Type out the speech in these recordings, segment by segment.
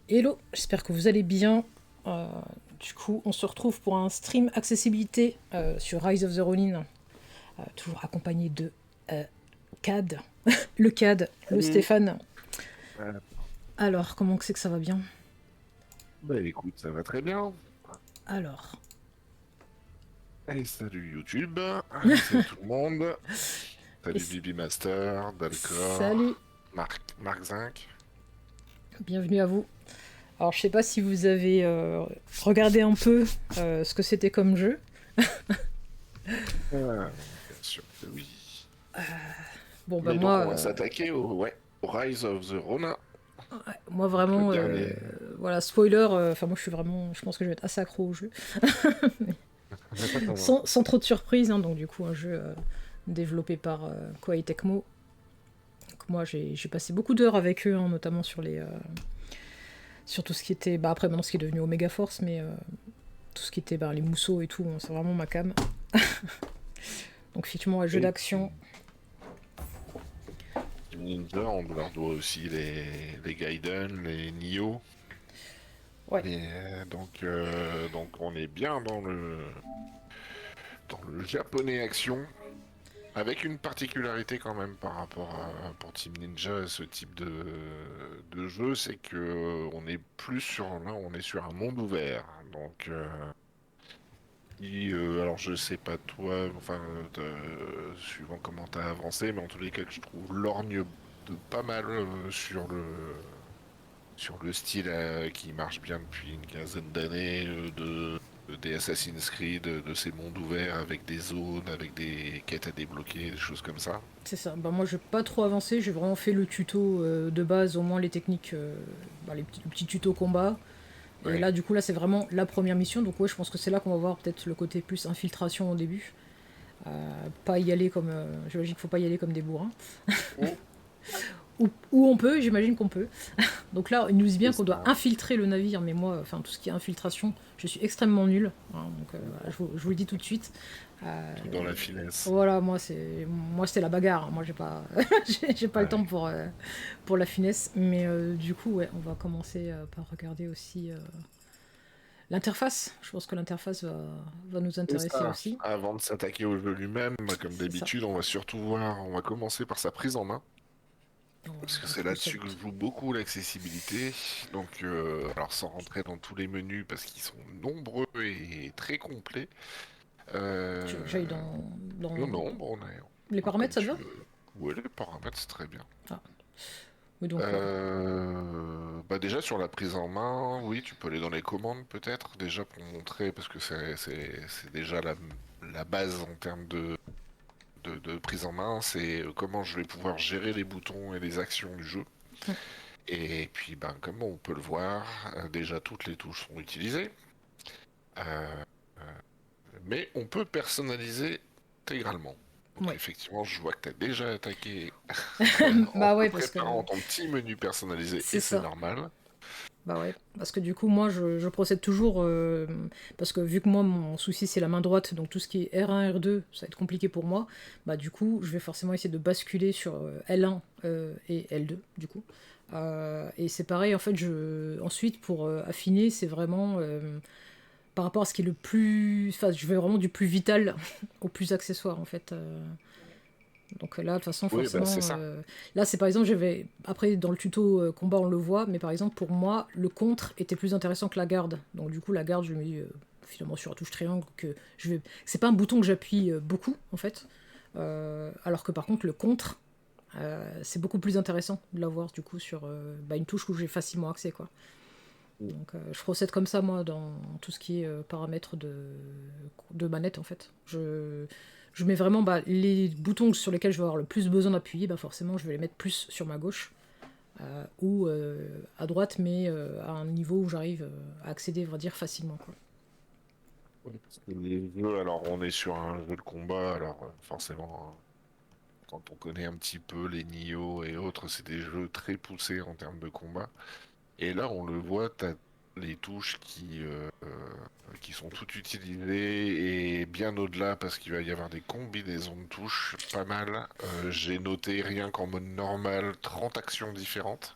Hello, j'espère que vous allez bien. Euh, du coup, on se retrouve pour un stream accessibilité sur Rise of the Ronin, toujours accompagné de euh, CAD, le CAD, le Salut. Stéphane. Euh, Alors, comment c'est que ça va bien? Bah écoute, ça va très bien. Alors, Et salut YouTube, et salut tout le monde. et Salut Bibi Master, salut, Dalcor, Marc Zinc. bienvenue à vous. Alors, je sais pas si vous avez regardé un peu ce que c'était comme jeu. Bien sûr que oui. Bon, bah Mais donc moi, on va s'attaquer au Rise of the Rona, moi donc le vraiment, dernier. voilà, spoiler, enfin moi je suis vraiment, je pense que je vais être assez accro au jeu. Sans trop de surprise, hein, donc du coup un jeu développé par Koei Tecmo. Donc moi j'ai passé beaucoup d'heures avec eux, hein, notamment sur tout ce qui était, bah après maintenant ce qui est devenu Omega Force, mais tout ce qui était les mousseaux et tout, hein, c'est vraiment ma cam. Donc effectivement un jeu Et d'action. Team Ninja, on leur doit aussi les Gaiden, les Nioh. Ouais, Donc on est bien dans le japonais action. Avec une particularité quand même par rapport à pour Team Ninja, ce type de jeu, c'est que on est plus sur là, on est sur un monde ouvert. Alors je sais pas toi, enfin suivant comment t'as avancé, mais en tous les cas, je trouve lorgne de pas mal sur le style qui marche bien depuis une quinzaine d'années des Assassin's Creed, de ces mondes ouverts avec des zones, avec des quêtes à débloquer, des choses comme ça. c'est ça. Bah moi j'ai pas trop avancé, j'ai vraiment fait le tuto de base, au moins les techniques, le petit tuto combat. Et Ouais. là du coup là c'est vraiment la première mission, donc ouais je pense que c'est là qu'on va voir peut-être le côté plus infiltration au début. Pas y aller comme. J'imagine qu'il faut pas y aller comme des bourrins. Oh, Ou on peut, j'imagine qu'on peut. Donc là, il nous dit bien c'est qu'on doit ça. infiltrer le navire, mais moi, enfin, tout ce qui est infiltration, je suis extrêmement nul. Hein, donc voilà, je vous le dis tout de suite. Euh, Tout dans la finesse. voilà, moi c'est la bagarre. Hein. Moi, j'ai pas, j'ai pas le temps Ouais. pour la finesse. Mais du coup, ouais, on va commencer par regarder aussi l'interface. Je pense que l'interface va nous Et intéresser ça, aussi. avant de s'attaquer au jeu lui-même, comme C'est ça. d'habitude, on va commencer par sa prise en main. Parce que On c'est retrouve ça là-dessus que je vite. joue beaucoup l'accessibilité. Alors sans rentrer dans tous les menus parce qu'ils sont nombreux et très complets. Tu veux que j'aille Euh, dans non, non, bon, les paramètres, comme ça te tu va? veux. Ouais, les paramètres, c'est très bien. Ah, oui, donc ouais. Bah déjà sur la prise en main, oui, tu peux aller dans les commandes peut-être déjà pour montrer parce que c'est déjà la base en termes de prise en main, c'est comment je vais pouvoir gérer les boutons et les actions du jeu. Et puis ben comme on peut le voir, déjà toutes les touches sont utilisées, Euh, mais on peut personnaliser intégralement. Donc Ouais. effectivement, je vois que tu as déjà attaqué en Bah te ouais, parce que préparant ton petit menu personnalisé c'est et c'est ça. normal. Bah ouais. Parce que du coup, moi, je procède toujours. Parce que vu que moi, mon souci, c'est la main droite, donc tout ce qui est R1, R2, ça va être compliqué pour moi. Bah du coup, je vais forcément essayer de basculer sur L1 et L2, du coup. Et c'est pareil, en fait, ensuite, pour affiner, c'est vraiment par rapport à ce qui est le plus. Enfin, je vais vraiment du plus vital au plus accessoire, en fait. Donc là, de toute façon, Oui, bah c'est forcément, ça. là, c'est par exemple, j'avais après dans le tuto combat, on le voit, mais par exemple pour moi, le contre était plus intéressant que la garde. Donc du coup, la garde, je me dis finalement sur la touche triangle que je vais, c'est pas un bouton que j'appuie beaucoup en fait, alors que par contre le contre, c'est beaucoup plus intéressant de l'avoir du coup sur une touche où j'ai facilement accès quoi. Donc je procède comme ça moi dans tout ce qui est paramètres de manette en fait. Je mets vraiment les boutons sur lesquels je vais avoir le plus besoin d'appuyer, forcément je vais les mettre plus sur ma gauche ou à droite, mais à un niveau où j'arrive à accéder, on va dire, facilement. Quoi. Oui, parce que les jeux, alors on est sur un jeu de combat, alors forcément, hein, quand on connaît un petit peu les Nioh et autres, c'est des jeux très poussés en termes de combat. Et là, on le voit, t'as les touches qui sont toutes utilisées et bien au-delà parce qu'il va y avoir des combinaisons de touches pas mal. J'ai noté rien qu'en mode normal 30 actions différentes.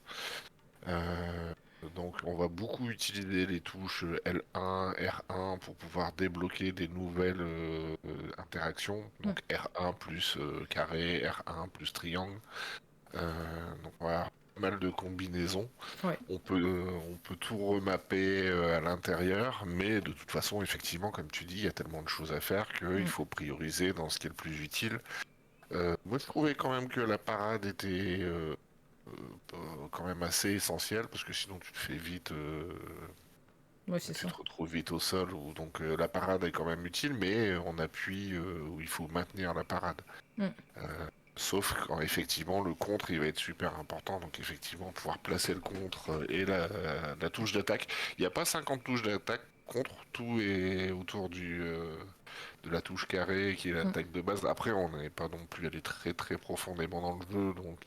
Donc on va beaucoup utiliser les touches L1, R1 pour pouvoir débloquer des nouvelles interactions. Mm. Donc R1 plus carré, R1 plus triangle. Donc voilà, pas mal de combinaisons. Ouais. On peut tout remapper à l'intérieur, mais de toute façon, effectivement, comme tu dis, il y a tellement de choses à faire qu'il Mm. faut prioriser dans ce qui est le plus utile. Moi, je trouvais quand même que la parade était quand même assez essentielle, parce que sinon tu te fais vite, Ouais, c'est tu ça. te retrouves vite au sol, donc la parade est quand même utile, mais on appuie où il faut maintenir la parade. Mm. Euh, Sauf quand effectivement le contre il va être super important, donc effectivement pouvoir placer le contre et la touche d'attaque. Il n'y a pas 50 touches d'attaque contre, tout est autour de la touche carrée qui est Mm. l'attaque de base. Après on n'est pas non plus allé très très profondément dans le jeu, donc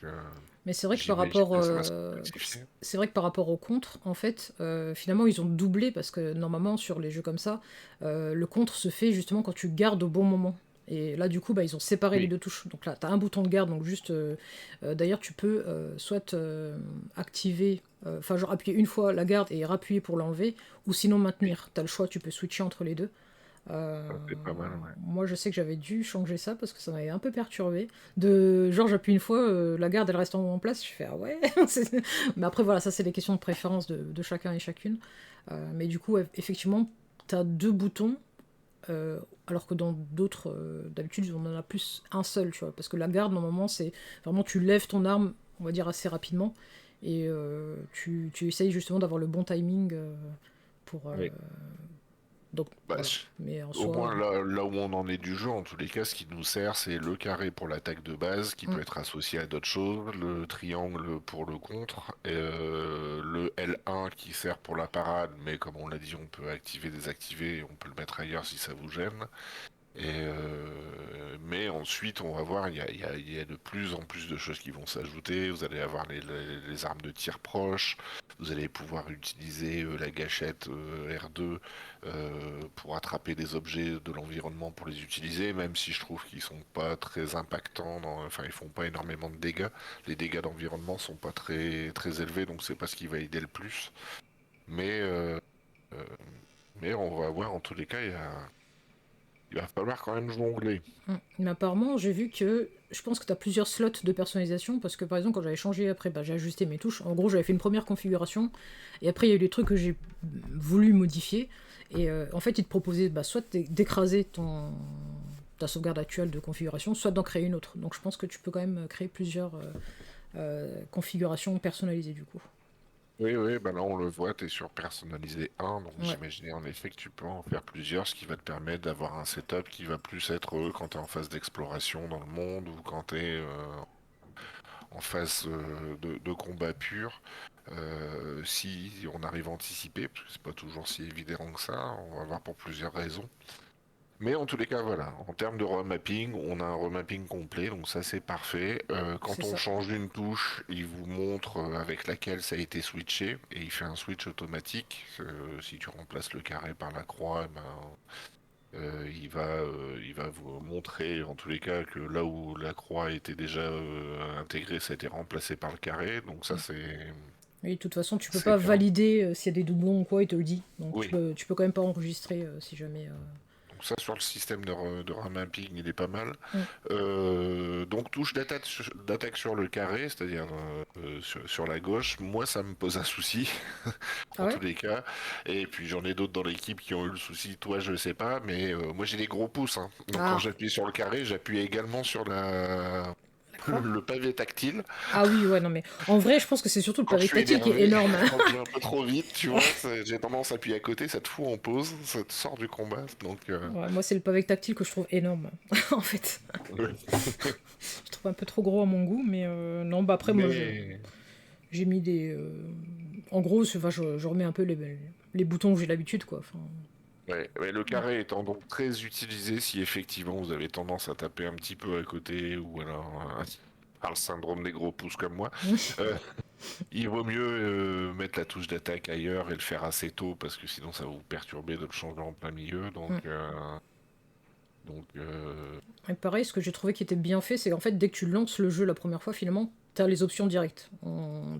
Mais c'est vrai que par j'imagine rapport, que ça va se complexifier. c'est vrai que par rapport au contre, en fait, finalement, ils ont doublé parce que normalement, sur les jeux comme ça, le contre se fait justement quand tu gardes au bon moment. Et là, du coup, bah, ils ont séparé les Oui, deux touches. Donc là, tu as un bouton de garde, donc juste. D'ailleurs, tu peux soit activer, enfin, genre appuyer une fois la garde et rappuyer pour l'enlever, ou sinon oui, maintenir. Tu as le choix, tu peux switcher entre les deux. Euh, ça, c'est pas mal, ouais. Moi, je sais que j'avais dû changer ça parce que ça m'avait un peu perturbé. De genre, j'appuie une fois, la garde elle reste en place. Je fais ah ouais. Mais après, voilà, ça c'est des questions de préférence de chacun et chacune. Mais du coup, ouais, effectivement, t'as deux boutons. Alors que dans d'autres, d'habitude, on en a plus un seul, tu vois. Parce que la garde, normalement, c'est vraiment tu lèves ton arme, on va dire assez rapidement. Et tu essayes justement d'avoir le bon timing pour. Oui. Donc Bah, voilà. Mais en au soi. moins là où on en est du jeu, en tous les cas, ce qui nous sert, c'est le carré pour l'attaque de base, qui Mm. peut être associé à d'autres choses, le triangle pour le contre, et, le L1 qui sert pour la parade, mais comme on l'a dit, on peut activer, désactiver, on peut le mettre ailleurs si ça vous gêne. Mais ensuite, on va voir, il y a de plus en plus de choses qui vont s'ajouter. Vous allez avoir les armes de tir proche. Vous allez pouvoir utiliser la gâchette R2 pour attraper des objets de l'environnement pour les utiliser, même si je trouve qu'ils sont pas très impactants. Enfin, ils font pas énormément de dégâts. Les dégâts d'environnement sont pas très élevés, donc c'est pas ce qui va aider le plus. Mais, euh, euh, mais on va voir, en tous les cas, il va falloir quand même jongler. Mais apparemment, j'ai vu que je pense que tu as plusieurs slots de personnalisation parce que par exemple, quand j'avais changé après, bah, j'ai ajusté mes touches. En gros, j'avais fait une première configuration et après, il y a eu des trucs que j'ai voulu modifier. Et en fait, il te proposait bah, soit d'écraser ta sauvegarde actuelle de configuration, soit d'en créer une autre. Donc je pense que tu peux quand même créer plusieurs configurations personnalisées du coup. Oui, oui, bah là on le voit, tu es sur personnalisé un, donc Ouais, j'imaginais en effet que tu peux en faire plusieurs, ce qui va te permettre d'avoir un setup qui va plus être quand tu es en phase d'exploration dans le monde ou quand tu es en phase de combat pur. Si on arrive à anticiper, parce que c'est pas toujours si évident que ça, on va voir pour plusieurs raisons. Mais en tous les cas, voilà, en termes de remapping, on a un remapping complet, donc ça c'est parfait. c'est Quand on ça. change une touche, il vous montre avec laquelle ça a été switché, et il fait un switch automatique. Si tu remplaces le carré par la croix, eh ben, il va vous montrer en tous les cas que là où la croix était déjà intégrée, ça a été remplacé par le carré. Donc ça Oui, de toute façon, tu peux c'est pas bien. valider s'il y a des doublons ou quoi, il te le dit. Donc Oui. tu peux quand même pas enregistrer si jamais. Donc ça sur le système de remapping, il est pas mal. Mm. Donc touche d'attaque sur le carré, c'est-à-dire sur la gauche, moi ça me pose un souci Ah en ouais? tous les cas. Et puis j'en ai d'autres dans l'équipe qui ont eu le souci, toi je sais pas, mais moi j'ai des gros pouces, hein. Donc quand Ah, j'appuie sur le carré, j'appuie également sur la croix? le pavé tactile. Ah oui, ouais, non, mais en vrai, je pense que c'est surtout le Quand je pavé suis tactile qui est énervé, énorme. quand je vais un peu trop vite, tu vois, j'ai tendance à appuyer à côté, ça te fout en pause, ça te sort du combat. Donc Ouais, moi, c'est le pavé tactile que je trouve énorme, en fait. Je trouve un peu trop gros à mon goût, mais non, bah après, mais j'ai mis des. En gros, enfin, je remets un peu les boutons où j'ai l'habitude, quoi. Enfin, ouais, ouais, le carré étant donc très utilisé si effectivement vous avez tendance à taper un petit peu à côté ou alors par le syndrome des gros pouces comme moi, euh, il vaut mieux mettre la touche d'attaque ailleurs et le faire assez tôt parce que sinon ça va vous perturber de le changer en plein milieu. Donc et pareil, ce que j'ai trouvé qui était bien fait, c'est qu'en fait, dès que tu lances le jeu la première fois, finalement, t'as les options directes.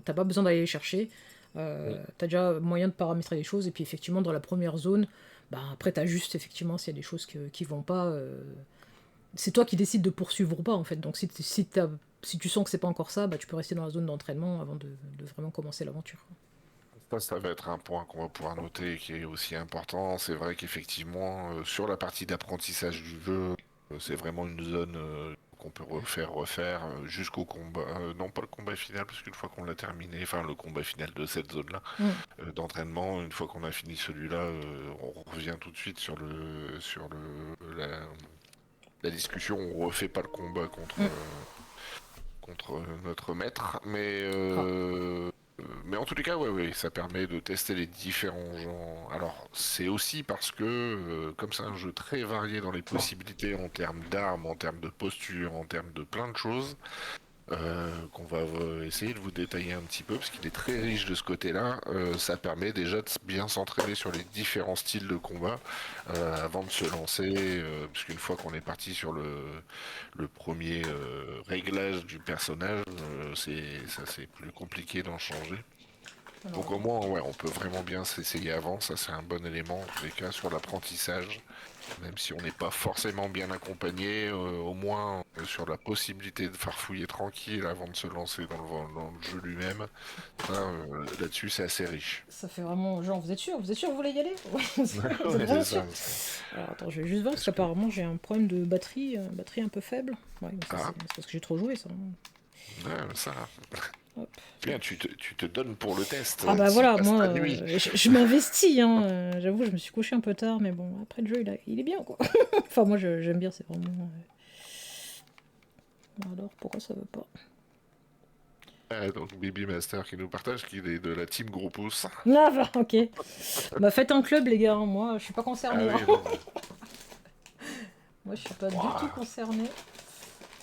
T'as pas besoin d'aller les chercher. Mm. T'as déjà moyen de paramétrer les choses, et puis effectivement, dans la première zone, bah, après, t'ajustes effectivement s'il y a des choses qui vont pas. C'est toi qui décides de poursuivre ou pas, en fait. Donc, si tu sens que c'est pas encore ça, bah, tu peux rester dans la zone d'entraînement avant de vraiment commencer l'aventure. Ça va être un point qu'on va pouvoir noter qui est aussi important. C'est vrai qu'effectivement, sur la partie d'apprentissage du jeu, c'est vraiment une zone qu'on peut refaire jusqu'au combat. Non, pas le combat final, parce qu'une fois qu'on l'a terminé, enfin le combat final de cette zone-là Mm. d'entraînement, une fois qu'on a fini celui-là, on revient tout de suite la discussion. On refait pas le combat Mm. contre notre maître, Ah. mais en tous les cas, ouais, ouais, ça permet de tester les différents genres. Alors, c'est aussi parce que, comme c'est un jeu très varié dans les possibilités en termes d'armes, en termes de posture, en termes de plein de choses, qu'on va essayer de vous détailler un petit peu, parce qu'il est très riche de ce côté-là. Ça permet déjà de bien s'entraîner sur les différents styles de combat avant de se lancer, puisqu'une fois qu'on est parti sur le premier réglage du personnage, c'est plus compliqué d'en changer. Alors, Donc au moins, ouais, on peut vraiment bien s'essayer avant, ça c'est un bon élément en tous les cas sur l'apprentissage. Même si on n'est pas forcément bien accompagné, au moins sur la possibilité de farfouiller tranquille avant de se lancer dans le jeu lui-même, ça, là-dessus c'est assez riche. ça fait vraiment genre, vous êtes sûr? Vous êtes sûr que vous voulez y aller? Vous êtes Ouais, c'est vraiment sûr? ça. Alors attends, je vais juste voir parce Parce que... qu'apparemment j'ai un problème de batterie, batterie un peu faible. Ouais, mais ça Ah, c'est parce que j'ai trop joué ça. ouais, ça. Hop. Bien, tu te donnes pour le test, Ah bah tu y voilà, passes moi ta nuit. je m'investis, hein. J'avoue, je me suis couché un peu tard, mais bon, après le jeu il est bien quoi. Enfin, moi j'aime bien, c'est vraiment. Alors pourquoi ça veut pas? Donc Bibi Master qui nous partage qu'il est de la team Gros Pouce. Ah bah ok. Bah faites un club les gars, hein. Moi je suis pas Ah concerné, hein. oui, non, mais... Moi je suis pas du tout Ouah. concerné.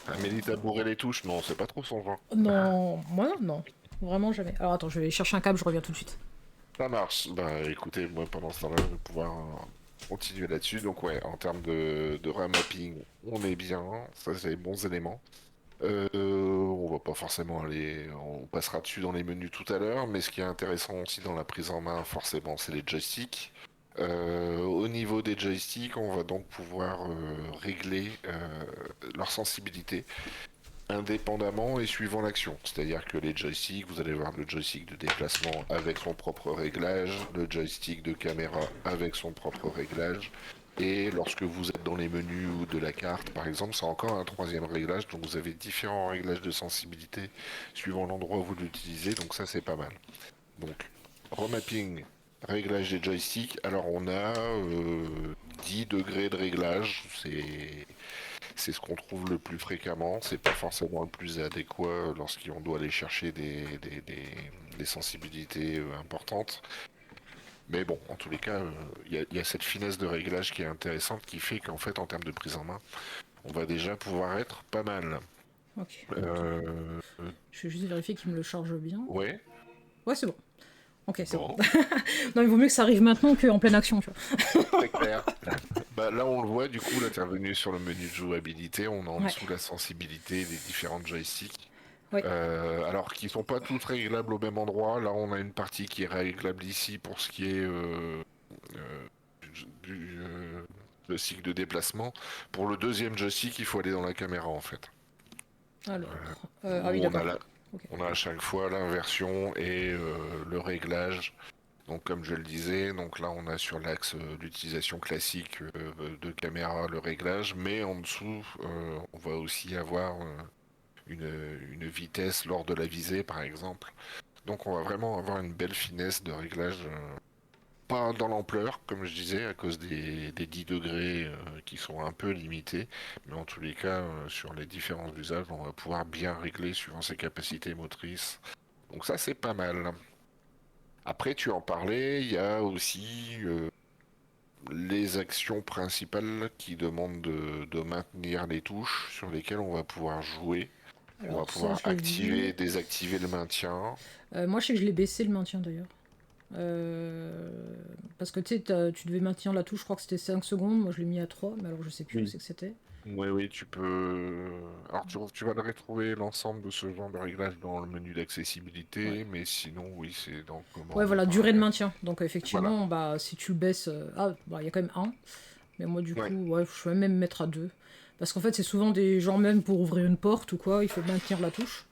Amélie t'a bourré les touches, non, c'est pas trop son genre. Non, moi non, vraiment jamais. Alors attends, je vais chercher un câble, je reviens tout de suite. Ça marche. Bah écoutez, moi pendant ce temps-là, je vais pouvoir continuer là-dessus. Donc ouais, en termes de remapping, on est bien. Ça, c'est les bons éléments. On va pas forcément aller, on passera dessus dans les menus tout à l'heure, mais ce qui est intéressant aussi dans la prise en main, forcément, c'est les joysticks. Au niveau des joysticks, on va donc pouvoir régler leur sensibilité indépendamment et suivant l'action. C'est-à-dire que les joysticks, vous allez voir le joystick de déplacement avec son propre réglage, le joystick de caméra avec son propre réglage. Et lorsque vous êtes dans les menus ou de la carte, par exemple, c'est encore un troisième réglage. Donc vous avez différents réglages de sensibilité suivant l'endroit où vous l'utilisez. Donc ça, c'est pas mal. Donc, remapping, réglage des joysticks. Alors on a 10 degrés de réglage. C'est ce qu'on trouve le plus fréquemment. C'est pas forcément le plus adéquat lorsqu'on doit aller chercher des sensibilités importantes. Mais bon, en tous les cas, il y a cette finesse de réglage qui est intéressante qui fait qu'en fait, en termes de prise en main, on va déjà pouvoir être pas mal. Ok, attends, Euh, je vais juste vérifier qu'il me le charge bien. ouais, Ouais, c'est bon. Ok, c'est bon. bon, Non, il vaut mieux que ça arrive maintenant qu'en pleine action, tu vois. très clair. Bah, là, on le voit, du coup, l'intervenu sur le menu de jouabilité, on a en Ouais, dessous la sensibilité des différentes joysticks. ouais. Alors qu'ils sont pas tous réglables au même endroit. Là, on a une partie qui est réglable ici pour ce qui est euh, joystick de déplacement. Pour le deuxième joystick, il faut aller dans la caméra en fait. Alors, ah oui, Où d'accord. Ok. on a à chaque fois l'inversion et le réglage. Donc comme je le disais, donc là on a sur l'axe l'utilisation classique de caméra, le réglage, mais en dessous on va aussi avoir une vitesse lors de la visée par exemple. Donc on va vraiment avoir une belle finesse de réglage, pas dans l'ampleur comme je disais à cause des 10 degrés qui sont un peu limités, mais en tous les cas sur les différents usages on va pouvoir bien régler suivant ses capacités motrices. Donc ça c'est pas mal. Après, tu en parlais, il y a aussi les actions principales qui demandent de maintenir les touches sur lesquelles on va pouvoir jouer. On va Alors ça, pouvoir je l'ai vu. activer, désactiver le maintien. Moi, je sais que je l'ai baissé le maintien d'ailleurs. Parce que tu sais, tu devais maintenir la touche, je crois que c'était 5 secondes. Moi, je l'ai mis à 3, mais alors je sais plus où Oui. c'est que c'était. Oui, oui, tu peux. Alors, tu vas le retrouver l'ensemble de ce genre de réglage dans le menu Ouais. d'accessibilité, mais sinon, oui, c'est dans Ouais, commande et voilà, durée de paramètres. maintien. Donc Voilà. effectivement, bah, si tu le baisses... ah, bah, il y a quand même un. Mais moi, du Ouais. coup, ouais, je vais même mettre à deux. Parce qu'en fait, c'est souvent des gens, même pour ouvrir une porte ou quoi, il faut maintenir la touche.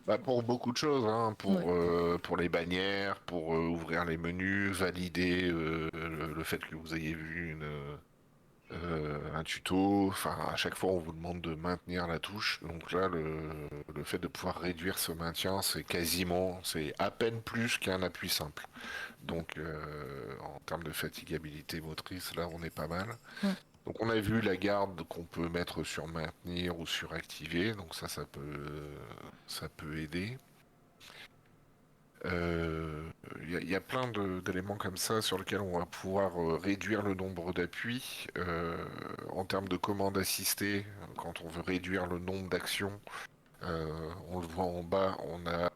Bah, pour beaucoup de choses, hein, Ouais. pour les bannières, pour ouvrir les menus, valider le fait que vous ayez vu un tuto. Enfin, à chaque fois, on vous demande de maintenir la touche. Donc là, le fait de pouvoir réduire ce maintien, c'est à peine plus qu'un appui simple. Donc, en termes de fatigabilité motrice, là, on est pas mal. Mm. Donc, on a vu la garde qu'on peut mettre sur maintenir ou sur activer. Donc ça peut aider. Il y a plein d'éléments comme ça sur lesquels on va pouvoir réduire le nombre d'appuis. En termes de commandes assistées, quand on veut réduire le nombre d'actions, on le voit en bas, on a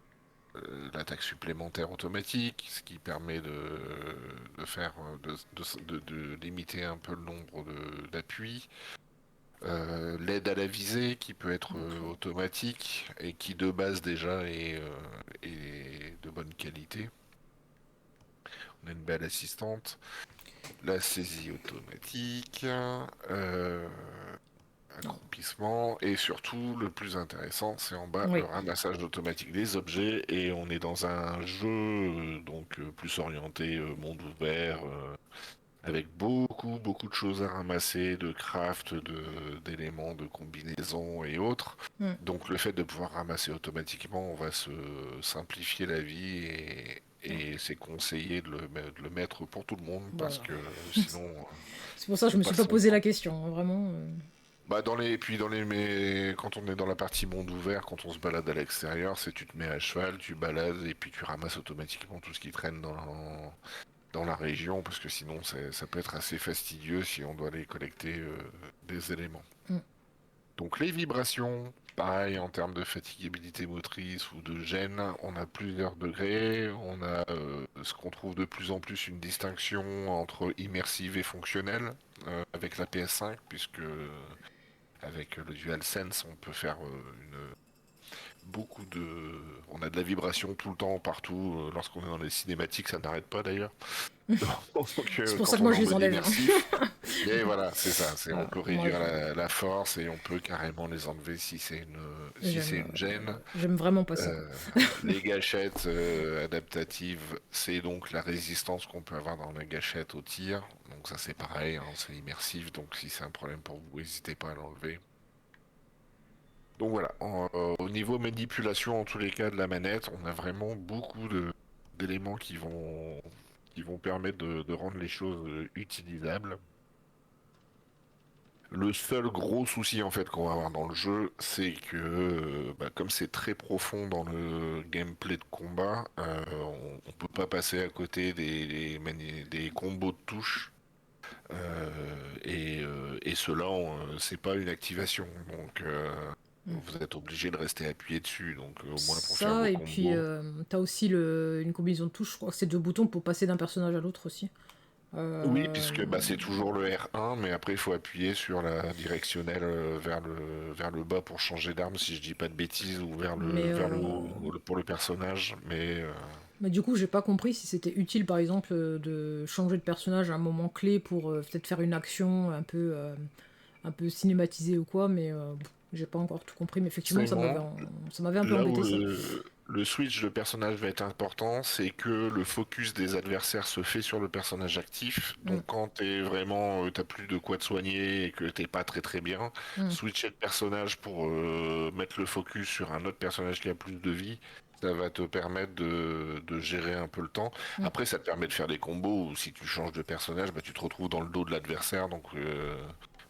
l'attaque supplémentaire automatique, ce qui permet de faire de limiter un peu le nombre d'appuis. L'aide à la visée qui peut être automatique et qui de base déjà est de bonne qualité. On a une belle assistante. La saisie automatique, accroupissement, et surtout, le plus intéressant, c'est en bas, le Oui. ramassage automatique des objets, et on est dans un jeu donc plus orienté monde ouvert, avec beaucoup, beaucoup de choses à ramasser, de craft, d'éléments, de combinaisons et autres. Mm. Donc le fait de pouvoir ramasser automatiquement, on va se simplifier la vie et c'est conseillé de le mettre pour tout le monde parce Voilà. que sinon C'est pour ça que je on me suis passe pas son posé la temps. question, hein, vraiment. Bah mais quand on est dans la partie monde ouvert, quand on se balade à l'extérieur, c'est tu te mets à cheval, tu balades et puis tu ramasses automatiquement tout ce qui traîne dans la région, parce que sinon ça peut être assez fastidieux si on doit aller collecter des éléments. Mm. Donc les vibrations, pareil en termes de fatigabilité motrice ou de gêne, on a plusieurs degrés. On a ce qu'on trouve de plus en plus une distinction entre immersive et fonctionnelle avec la PS5, puisque avec le DualSense on peut faire beaucoup de... On a de la vibration tout le temps, partout. Lorsqu'on est dans les cinématiques, ça n'arrête pas d'ailleurs. Donc, C'est pour ça quand que on moi est je en les mode enlève, hein. immersif, mais voilà, c'est ça. On Voilà. peut Moi, réduire la force et on peut carrément les enlever si c'est j'aime, une gêne. j'aime vraiment pas ça, quoi. Euh, les gâchettes adaptatives, c'est donc la résistance qu'on peut avoir dans la gâchette au tir. Donc ça c'est pareil, hein, c'est immersif. Donc si c'est un problème pour vous, n'hésitez pas à l'enlever. Donc voilà, au niveau manipulation, en tous les cas de la manette, on a vraiment beaucoup d'éléments qui vont permettre de rendre les choses utilisables. Le seul gros souci en fait qu'on va avoir dans le jeu, c'est que comme c'est très profond dans le gameplay de combat, on peut pas passer à côté des combos de touches. Et cela, c'est pas une activation. Donc Mm. vous êtes obligé de rester appuyé dessus. Donc au moins pour faire vos Ça, et puis combos. t'as aussi une combinaison de touches, je crois que c'est deux boutons pour passer d'un personnage à l'autre aussi. Oui, Euh, puisque c'est toujours le R1, mais après il faut appuyer sur la directionnelle vers le bas pour changer d'arme, si je dis pas de bêtises, ou vers le, mais, vers euh, le haut pour le personnage. Mais mais du coup, j'ai pas compris si c'était utile, par exemple, de changer de personnage à un moment clé pour peut-être faire une action un peu cinématisée ou quoi, mais j'ai pas encore tout compris. Mais effectivement, c'est bon. ça m'avait un peu Là où embêté ça. le switch de personnage va être important, c'est que le focus des adversaires se fait sur le personnage actif. Mm, Donc quand t'as plus de quoi te soigner et que t'es pas très très bien, mm, switcher de personnage pour mettre le focus sur un autre personnage qui a plus de vie, ça va te permettre de gérer un peu le temps. mm. Après, ça te permet de faire des combos où si tu changes de personnage, tu te retrouves dans le dos de l'adversaire, donc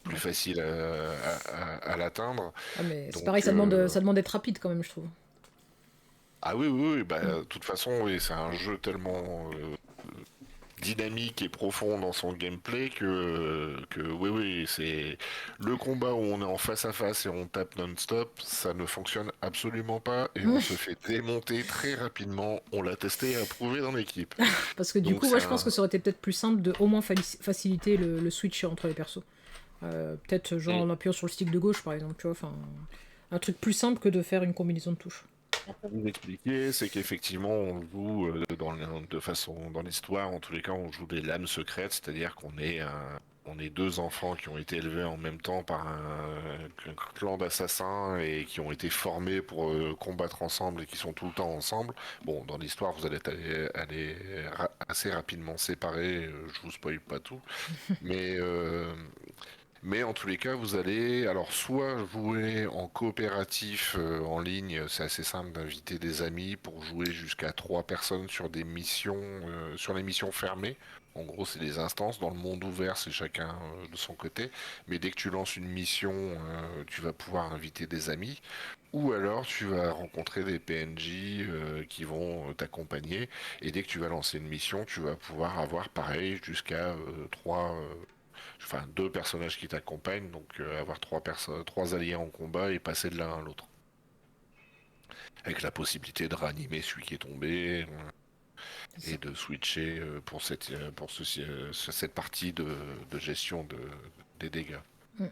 plus Ouais. facile à l'atteindre. Ah, mais c'est pareil, Donc ça demande d'être rapide quand même, je trouve. ah oui, oui, oui, Mm. de toute façon, oui, c'est un jeu tellement dynamique et profond dans son gameplay que oui, oui, c'est le combat où on est en face à face et on tape non-stop, ça ne fonctionne absolument pas et on se fait démonter très rapidement. On l'a testé et approuvé dans l'équipe. Parce que du Donc coup, c'est ouais, je pense que un... ça aurait été peut-être plus simple de au moins faciliter le switch entre les persos. Peut-être genre Et en appuyant sur le stick de gauche par exemple, tu vois, enfin un truc plus simple que de faire une combinaison de touches. pour vous expliquer, c'est qu'effectivement, on joue de façon, dans l'histoire, en tous les cas, on joue des lames secrètes, c'est-à-dire on est deux enfants qui ont été élevés en même temps par un clan d'assassins et qui ont été formés pour combattre ensemble et qui sont tout le temps ensemble. Bon, dans l'histoire, vous allez assez rapidement séparés, je vous spoil pas tout, mais mais en tous les cas, vous allez alors soit jouer en coopératif en ligne, c'est assez simple d'inviter des amis pour jouer jusqu'à trois personnes sur des missions, sur les missions fermées. En gros, c'est des instances. Dans le monde ouvert, c'est chacun de son côté. Mais dès que tu lances une mission, tu vas pouvoir inviter des amis. Ou alors, tu vas rencontrer des PNJ qui vont t'accompagner. Et dès que tu vas lancer une mission, tu vas pouvoir avoir pareil jusqu'à deux personnages qui t'accompagnent, donc avoir trois alliés en combat et passer de l'un à l'autre. Avec la possibilité de réanimer celui qui est tombé C'est et ça. de switcher cette partie de gestion des dégâts. Mm.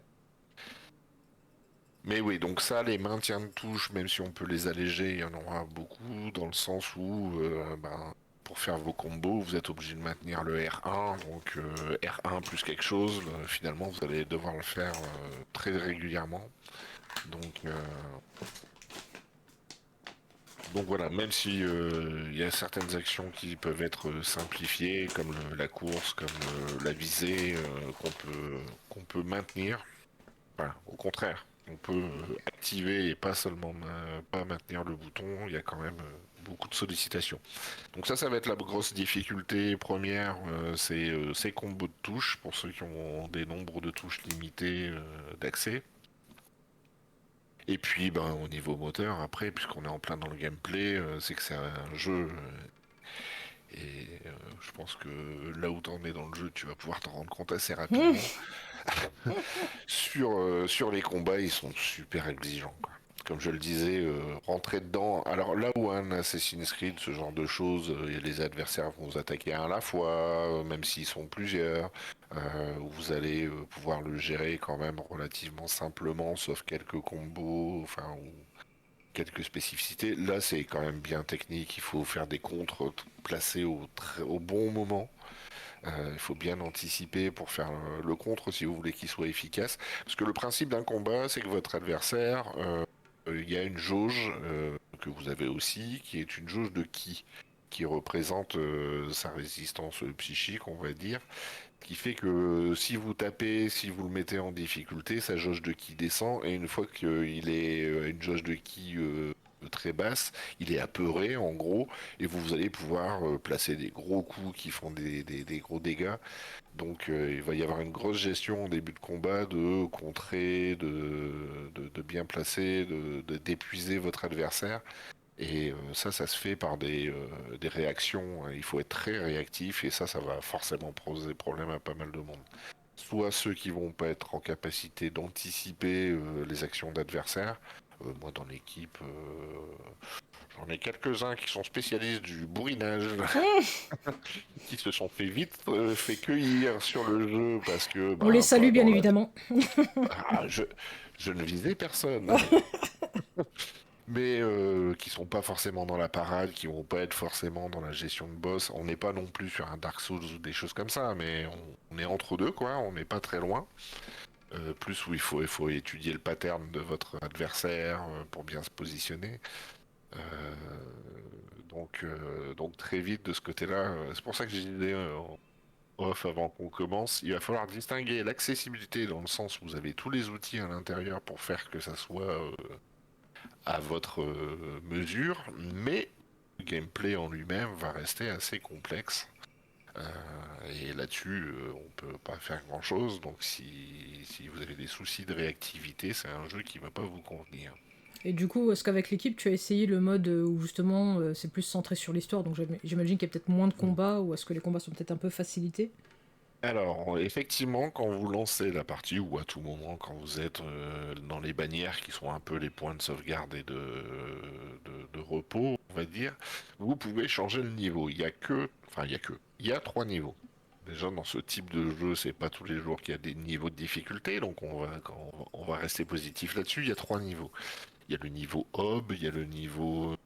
Mais oui, donc ça, les maintiens de touche, même si on peut les alléger, il y en aura beaucoup, dans le sens où pour faire vos combos, vous êtes obligé de maintenir le R1, donc R1 plus quelque chose, finalement vous allez devoir le faire très régulièrement. Donc, euh, donc voilà, même si il y a certaines actions qui peuvent être simplifiées, comme la course, comme la visée, qu'on peut maintenir, voilà, au contraire, on peut activer et pas seulement pas maintenir le bouton, il y a quand même beaucoup de sollicitations. Donc ça va être la grosse difficulté première, c'est ces combos de touches, pour ceux qui ont des nombres de touches limités d'accès. Et puis, ben, au niveau moteur, après, puisqu'on est en plein dans le gameplay, c'est que c'est un jeu. Je pense que là où t'en es dans le jeu, tu vas pouvoir t'en rendre compte assez rapidement. Sur les combats, ils sont super exigeants, quoi. Comme je le disais, rentrer dedans. Alors là où un Assassin's Creed, ce genre de choses, les adversaires vont vous attaquer un à la fois, même s'ils sont plusieurs. Vous allez pouvoir le gérer quand même relativement simplement, sauf quelques combos, enfin, ou quelques spécificités. Là, c'est quand même bien technique. Il faut faire des contres placés au bon moment. Il faut bien anticiper pour faire le contre si vous voulez qu'il soit efficace. Parce que le principe d'un combat, c'est que votre adversaire, il y a une jauge que vous avez aussi, qui est une jauge de ki, qui représente sa résistance psychique, on va dire, qui fait que si vous tapez, si vous le mettez en difficulté, sa jauge de ki descend, et une fois qu'il est une jauge de ki très basse, il est apeuré en gros, et vous allez pouvoir placer des gros coups qui font des gros dégâts. Donc il va y avoir une grosse gestion en début de combat de contrer, de bien placer, d'épuiser votre adversaire. Et ça se fait par des réactions. Il faut être très réactif et ça va forcément poser problème à pas mal de monde. Soit ceux qui vont pas être en capacité d'anticiper les actions d'adversaires. Moi, dans l'équipe, j'en ai quelques-uns qui sont spécialistes du bourrinage, qui se sont fait cueillir sur le jeu parce que, On les ben, salue pas bien dans la. évidemment. Ah, je ne visais personne. Mais qui sont pas forcément dans la parade, qui vont pas être forcément dans la gestion de boss. On n'est pas non plus sur un Dark Souls ou des choses comme ça, mais on est entre deux, quoi. On n'est pas très loin. Plus où il faut étudier le pattern de votre adversaire pour bien se positionner. Euh, donc très vite de ce côté-là, c'est pour ça que j'ai disais en off avant qu'on commence, il va falloir distinguer l'accessibilité dans le sens où vous avez tous les outils à l'intérieur pour faire que ça soit à votre mesure, mais le gameplay en lui-même va rester assez complexe. Et là-dessus, on peut pas faire grand-chose. Donc si vous avez des soucis de réactivité, c'est un jeu qui va pas vous convenir. Et du coup, est-ce qu'avec l'équipe, tu as essayé le mode où justement c'est plus centré sur l'histoire, donc j'imagine qu'il y a peut-être moins de combats, ou est-ce que les combats sont peut-être un peu facilités? Alors, effectivement, quand vous lancez la partie, ou à tout moment, quand vous êtes dans les bannières qui sont un peu les points de sauvegarde et de repos, on va dire, vous pouvez changer le niveau. Il y a que, enfin, il y a que, il y a trois niveaux. déjà dans ce type de jeu, c'est pas tous les jours qu'il y a des niveaux de difficulté, donc on va rester positif là-dessus. Il y a 3 niveaux. Il y a le niveau Hob, il y a le niveau,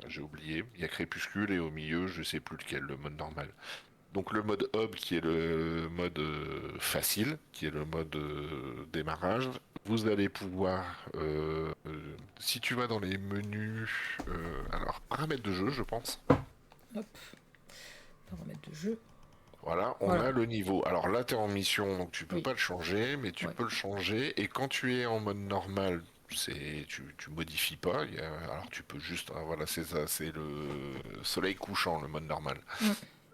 j'ai oublié, il y a Crépuscule et au milieu, je sais plus lequel, le mode normal. Donc le mode Hub qui est le mode facile, qui est le mode démarrage, vous allez pouvoir, si tu vas dans les menus, alors paramètres de jeu je pense, Hop, paramètres de jeu. voilà, on Voilà, a le niveau. Alors là tu es en mission donc tu peux oui, pas le changer, mais tu ouais. peux le changer et quand tu es en mode normal, tu modifies pas, alors tu peux juste, ah, voilà c'est ça, c'est le soleil couchant le mode normal. Mm.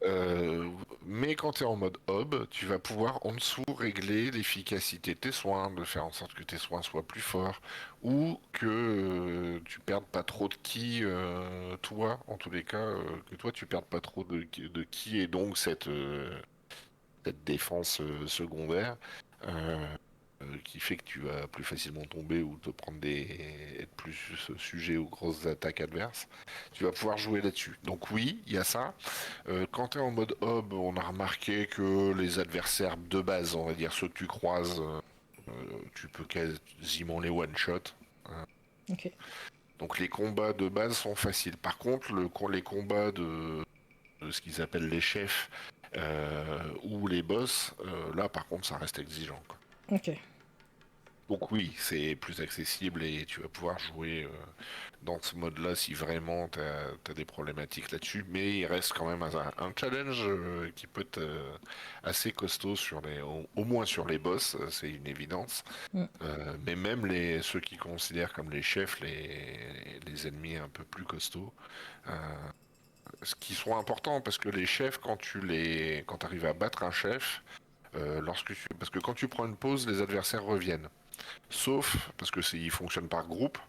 Euh, mais quand tu es en mode hub, tu vas pouvoir en dessous régler l'efficacité de tes soins, de faire en sorte que tes soins soient plus forts, ou que tu perdes pas trop de ki, toi, en tous les cas, que toi tu perdes pas trop de ki et donc cette défense secondaire. Euh, qui fait que tu vas plus facilement tomber ou te prendre être plus sujet aux grosses attaques adverses. Tu vas pouvoir jouer là-dessus. Donc oui, il y a ça. Quand tu es en mode hub, on a remarqué que les adversaires de base, on va dire ceux que tu croises, tu peux quasiment les one-shot. Hein. Ok. Donc les combats de base sont faciles. Par contre, les combats de ce qu'ils appellent les chefs ou les boss, là par contre ça reste exigeant, quoi. Ok. Donc oui, c'est plus accessible et tu vas pouvoir jouer dans ce mode-là si vraiment tu as, des problématiques là-dessus. Mais il reste quand même un challenge qui peut être assez costaud au moins sur les boss, c'est une évidence. Mm. Mais même ceux qui considèrent comme les chefs les ennemis un peu plus costauds, euh, ce qui sont importants parce que les chefs, quand tu arrives à battre un chef, parce que quand tu prends une pause, les adversaires reviennent. Sauf, parce que ils fonctionnent par groupe,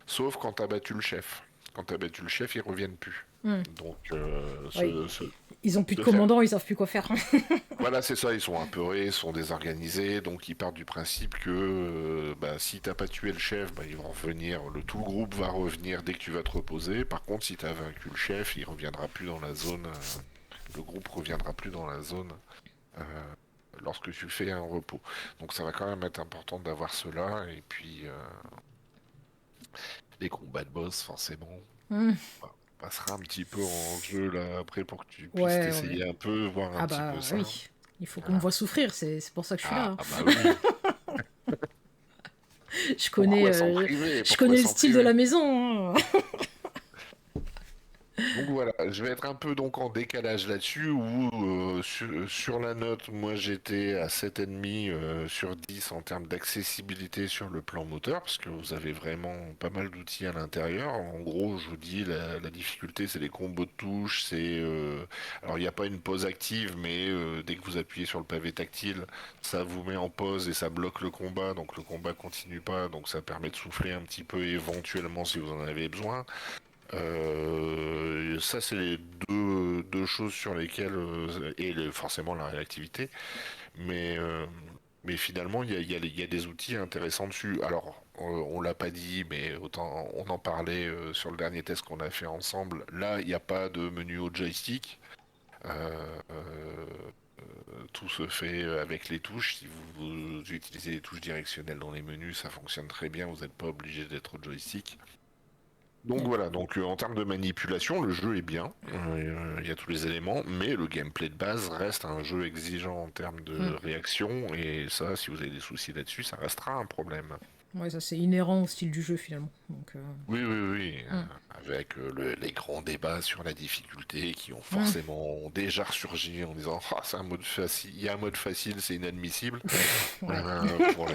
sauf quand t'as battu le chef. Quand t'as battu le chef, ils reviennent plus. Mm. Donc, Ouais, ils ont plus de de faire. commandant, ils savent plus quoi faire. Voilà, c'est ça, ils sont apeurés, ils sont désorganisés, donc ils partent du principe que bah, si t'as pas tué le chef, bah, ils vont revenir, tout le groupe va revenir dès que tu vas te reposer. Par contre, si t'as vaincu le chef, il reviendra plus dans la zone, le groupe reviendra plus dans la zone euh, lorsque tu fais un repos. Donc ça va quand même être important d'avoir cela, et puis les combats de boss, forcément. Mm. On passera un petit peu en jeu là après pour que tu puisses Ouais, ouais. t'essayer un peu, voir un Ah petit peu bah ça. oui. Il faut qu'on me Voilà. voit souffrir, c'est pour ça que je suis là. Ah, Hein. ah bah oui, Je connais, pourquoi s'en priver? je Pourquoi connais le s'en style de priver? la maison. Hein. Donc voilà, je vais être un peu donc en décalage là-dessus où sur la note, moi j'étais à 7,5 sur 10 en termes d'accessibilité sur le plan moteur parce que vous avez vraiment pas mal d'outils à l'intérieur. En gros, je vous dis la difficulté c'est les combos de touches, alors il n'y a pas une pause active mais dès que vous appuyez sur le pavé tactile, ça vous met en pause et ça bloque le combat donc le combat continue pas donc ça permet de souffler un petit peu éventuellement si vous en avez besoin. Ça, c'est les deux choses sur lesquelles, forcément la réactivité, mais, euh, mais finalement, il y a des outils intéressants dessus. Alors, on l'a pas dit, mais autant on en parlait sur le dernier test qu'on a fait ensemble. Là, il n'y a pas de menu au joystick. Tout se fait avec les touches. Si vous utilisez les touches directionnelles dans les menus, ça fonctionne très bien. Vous n'êtes pas obligé d'être au joystick. Donc voilà, donc en termes de manipulation, le jeu est bien, il y a tous les éléments, mais le gameplay de base reste un jeu exigeant en termes de Mm. réaction, et ça, si vous avez des soucis là-dessus, ça restera un problème. Ouais, ça c'est inhérent au style du jeu finalement. Donc, Oui, oui, oui, mm. avec les grands débats sur la difficulté qui ont Mm. forcément déjà ressurgi en disant ah, c'est un mode facile, il y a un mode facile, c'est inadmissible. Ouais. Pour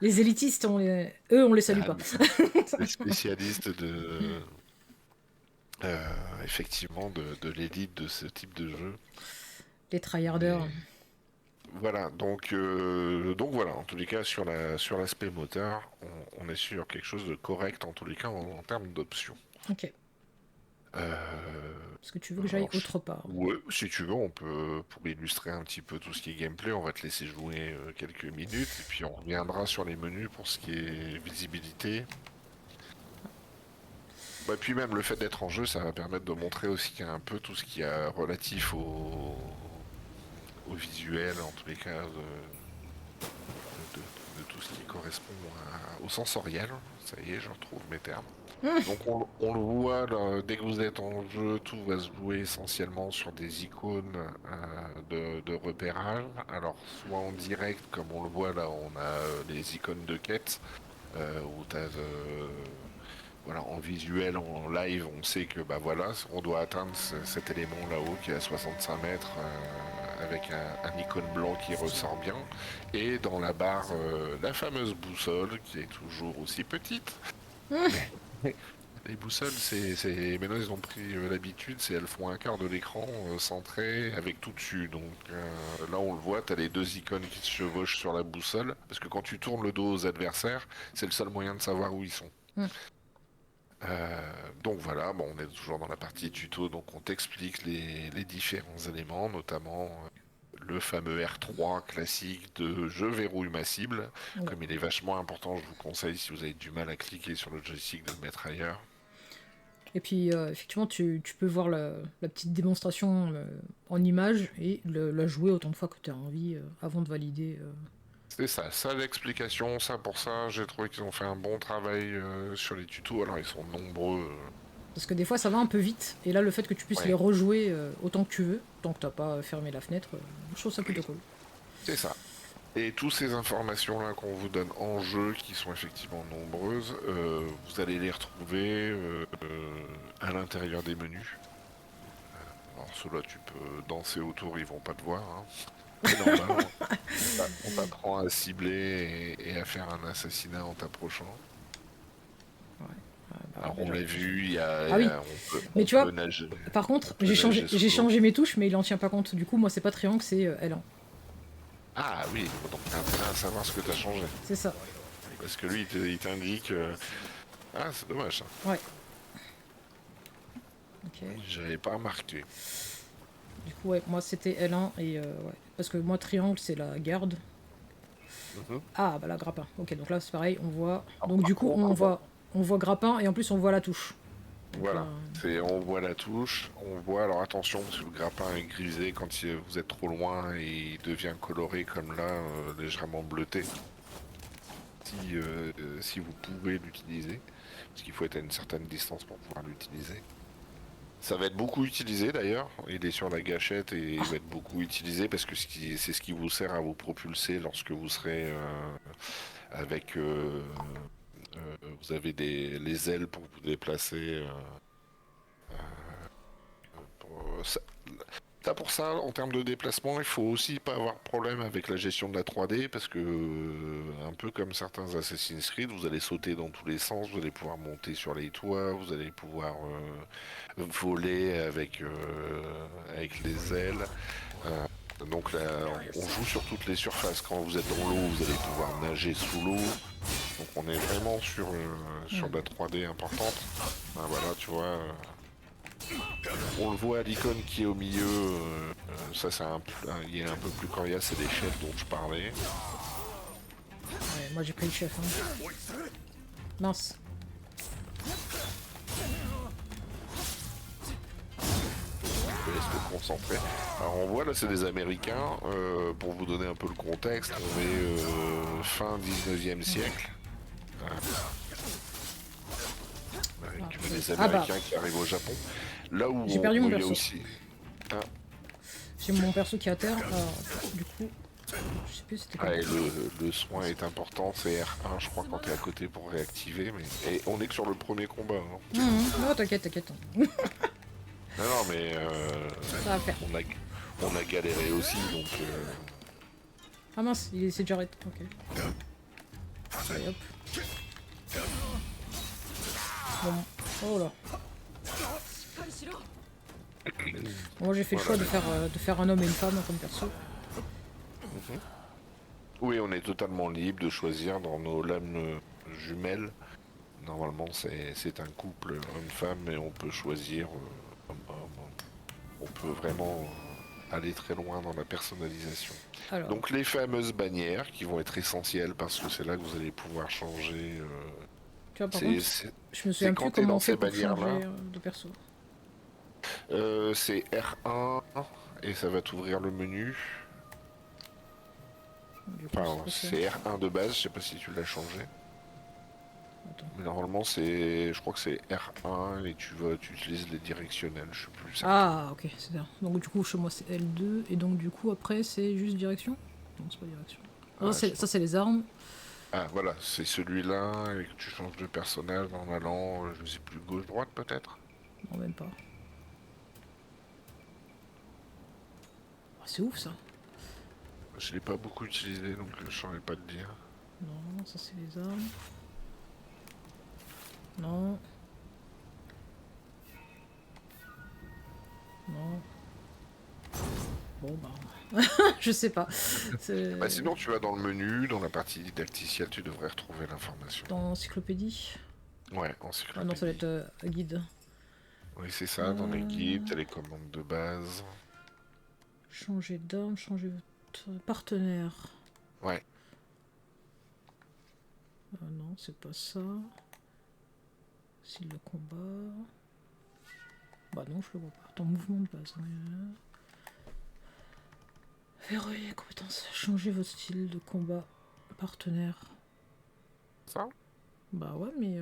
Les élitistes, eux, on les salue ah, pas. les spécialistes effectivement de l'élite de ce type de jeu. Les tryharders. Mais voilà, donc voilà, en tous les cas, sur l'aspect moteur, on est sur quelque chose de correct, en tous les cas, en termes d'options. Ok. Euh, Est-ce que tu veux que j'aille alors, autre part? ouais, si tu veux, on peut, pour illustrer un petit peu tout ce qui est gameplay, on va te laisser jouer quelques minutes, et puis on reviendra sur les menus pour ce qui est visibilité. Bah, puis même le fait d'être en jeu, ça va permettre de montrer aussi un peu tout ce qui est relatif au visuel, en tous les cas, de tout ce qui correspond au sensoriel. Ça y est, je retrouve mes termes. Donc on le voit, là, dès que vous êtes en jeu, tout va se jouer essentiellement sur des icônes de repérage. Alors soit en direct, comme on le voit là, on a les icônes de quête, où tu as voilà, en visuel, en live, on sait que bah voilà, on doit atteindre cet élément là-haut qui est à 65 mètres avec un icône blanc qui ressort bien. Et dans la barre, la fameuse boussole qui est toujours aussi petite. Mais les boussoles, maintenant ils ont pris l'habitude, elles font un quart de l'écran centré avec tout dessus. Donc là on le voit, tu as les deux icônes qui se chevauchent sur la boussole. Parce que quand tu tournes le dos aux adversaires, c'est le seul moyen de savoir où ils sont. Donc voilà, bon, on est toujours dans la partie tuto, donc on t'explique les différents éléments, notamment le fameux R3 classique de je verrouille ma cible. Ouais. Comme il est vachement important, je vous conseille, si vous avez du mal à cliquer sur le joystick, de le mettre ailleurs. Et puis, effectivement, tu peux voir la petite démonstration en image et la jouer autant de fois que tu as envie avant de valider. C'est ça l'explication, ça pour ça, j'ai trouvé qu'ils ont fait un bon travail sur les tutos, alors ils sont nombreux. Parce que des fois, ça va un peu vite. Et là, le fait que tu puisses Ouais, les rejouer autant que tu veux, tant que tu n'as pas fermé la fenêtre, je trouve ça plutôt cool. c'est ça. Et toutes ces informations-là qu'on vous donne en jeu, qui sont effectivement nombreuses, vous allez les retrouver à l'intérieur des menus. Alors ceux-là, tu peux danser autour, ils vont pas te voir. Hein. C'est normal. On t'apprend à cibler et à faire un assassinat en t'approchant. Ouais. Bah, Alors on déjà. l'a vu, Ah oui, mais on tu peut vois, nager, par on contre, peut nager j'ai sous l'eau. changé mes touches, mais il en tient pas compte. Du coup, moi, c'est pas triangle, c'est L1. Ah oui, donc t'as intérêt à savoir ce que t'as changé. C'est ça. Parce que lui, il t'indique... Ah, c'est dommage ça. Ouais. Ok. J'avais pas remarqué. Du coup, ouais, moi, c'était L1 et ouais. Parce que moi, triangle, c'est la garde. Mhm. Ah, bah la grappin. Ok, donc là, c'est pareil, on voit. Alors, Donc, du coup, au combat. on voit grappin et en plus, on voit la touche. Donc là, Voilà, on voit la touche, on voit, alors attention parce que le grappin est grisé quand vous êtes trop loin et il devient coloré comme là, légèrement bleuté. Si vous pouvez l'utiliser, parce qu'il faut être à une certaine distance pour pouvoir l'utiliser. Ça va être beaucoup utilisé d'ailleurs, il est sur la gâchette et il va être beaucoup utilisé parce que c'est ce qui vous sert à vous propulser lorsque vous serez avec... vous avez les ailes pour vous déplacer. Ça, pour ça, en termes de déplacement, il faut aussi pas avoir de problème avec la gestion de la 3D parce que, un peu comme certains Assassin's Creed, vous allez sauter dans tous les sens, vous allez pouvoir monter sur les toits, vous allez pouvoir voler avec les ailes. Euh, donc là, on joue sur toutes les surfaces. Quand vous êtes dans l'eau, vous allez pouvoir nager sous l'eau. Donc on est vraiment sur de la 3D importante. Ben voilà, tu vois. On le voit à l'icône qui est au milieu, ça c'est il est un peu plus coriace, c'est les chefs dont je parlais. ouais, moi, j'ai pris le chef. Hein. Mince. Je te laisse te concentrer. Alors on voit là c'est des Américains, pour vous donner un peu le contexte, on est fin 19e siècle. Avec des Ah bah, Américains qui arrivent au Japon. Là où j'ai perdu mon il y a perso. aussi... Ah, J'ai mon perso qui est à terre. Alors, du coup, je sais plus c'était quoi. ouais, le soin est important, c'est R1 je crois quand t'es à côté pour réactiver, mais... Et on est que sur le premier combat. Hein. Non, t'inquiète, t'inquiète. Non, mais Ça va faire. on a galéré aussi, donc Ah mince, c'est déjà arrêté. Ok. Allez, hop. Bon. Oh là. Bon, moi j'ai fait le choix de faire un homme et une femme comme perso. oui, on est totalement libre de choisir dans nos lames jumelles. Normalement, c'est un couple homme-femme, mais on peut choisir, on peut vraiment aller très loin dans la personnalisation. Alors, Donc les fameuses bannières qui vont être essentielles parce que c'est là que vous allez pouvoir changer Tu vois, par C'est contre, c'est- je me c'est souviens quand plus t'es comment dans on fait ces pour bannières-là. changer de perso. C'est R1 et ça va t'ouvrir le menu. Du coup, c'est Enfin, quoi ça? c'est R1 de base, je sais pas si tu l'as changé. Attends. Mais normalement, je crois que c'est R1 et tu utilises les directionnels, je suis plus certain. Ah, ok, c'est ça. Donc du coup, chez moi, c'est L2. Et donc du coup, après, c'est juste direction? Non, c'est pas direction. Ah, Ah, je- ça, c'est les armes. ah, voilà, c'est celui-là et que tu changes de personnage en allant, je sais plus, gauche-droite peut-être? Non, même pas. Ah, c'est ouf, ça. Je l'ai pas beaucoup utilisé donc je saurais pas te dire. Non, ça, c'est les armes. Non. Non. Bon, bah... je sais pas. C'est... Bah, sinon, tu vas dans le menu, dans la partie didacticielle, tu devrais retrouver l'information. Dans encyclopédie. Ouais, Ah non, ça va être encyclopédie. un guide. Oui, c'est ça, dans les guides, Euh, t'as les commandes de base. Changer d'arme, changer votre partenaire. Ouais, Ah non, c'est pas ça. Style de combat. Bah non, je le vois pas. Attends, mouvement de base. Hein. Verrouiller compétences. Changer votre style de combat. Partenaire. ça? Bah ouais, mais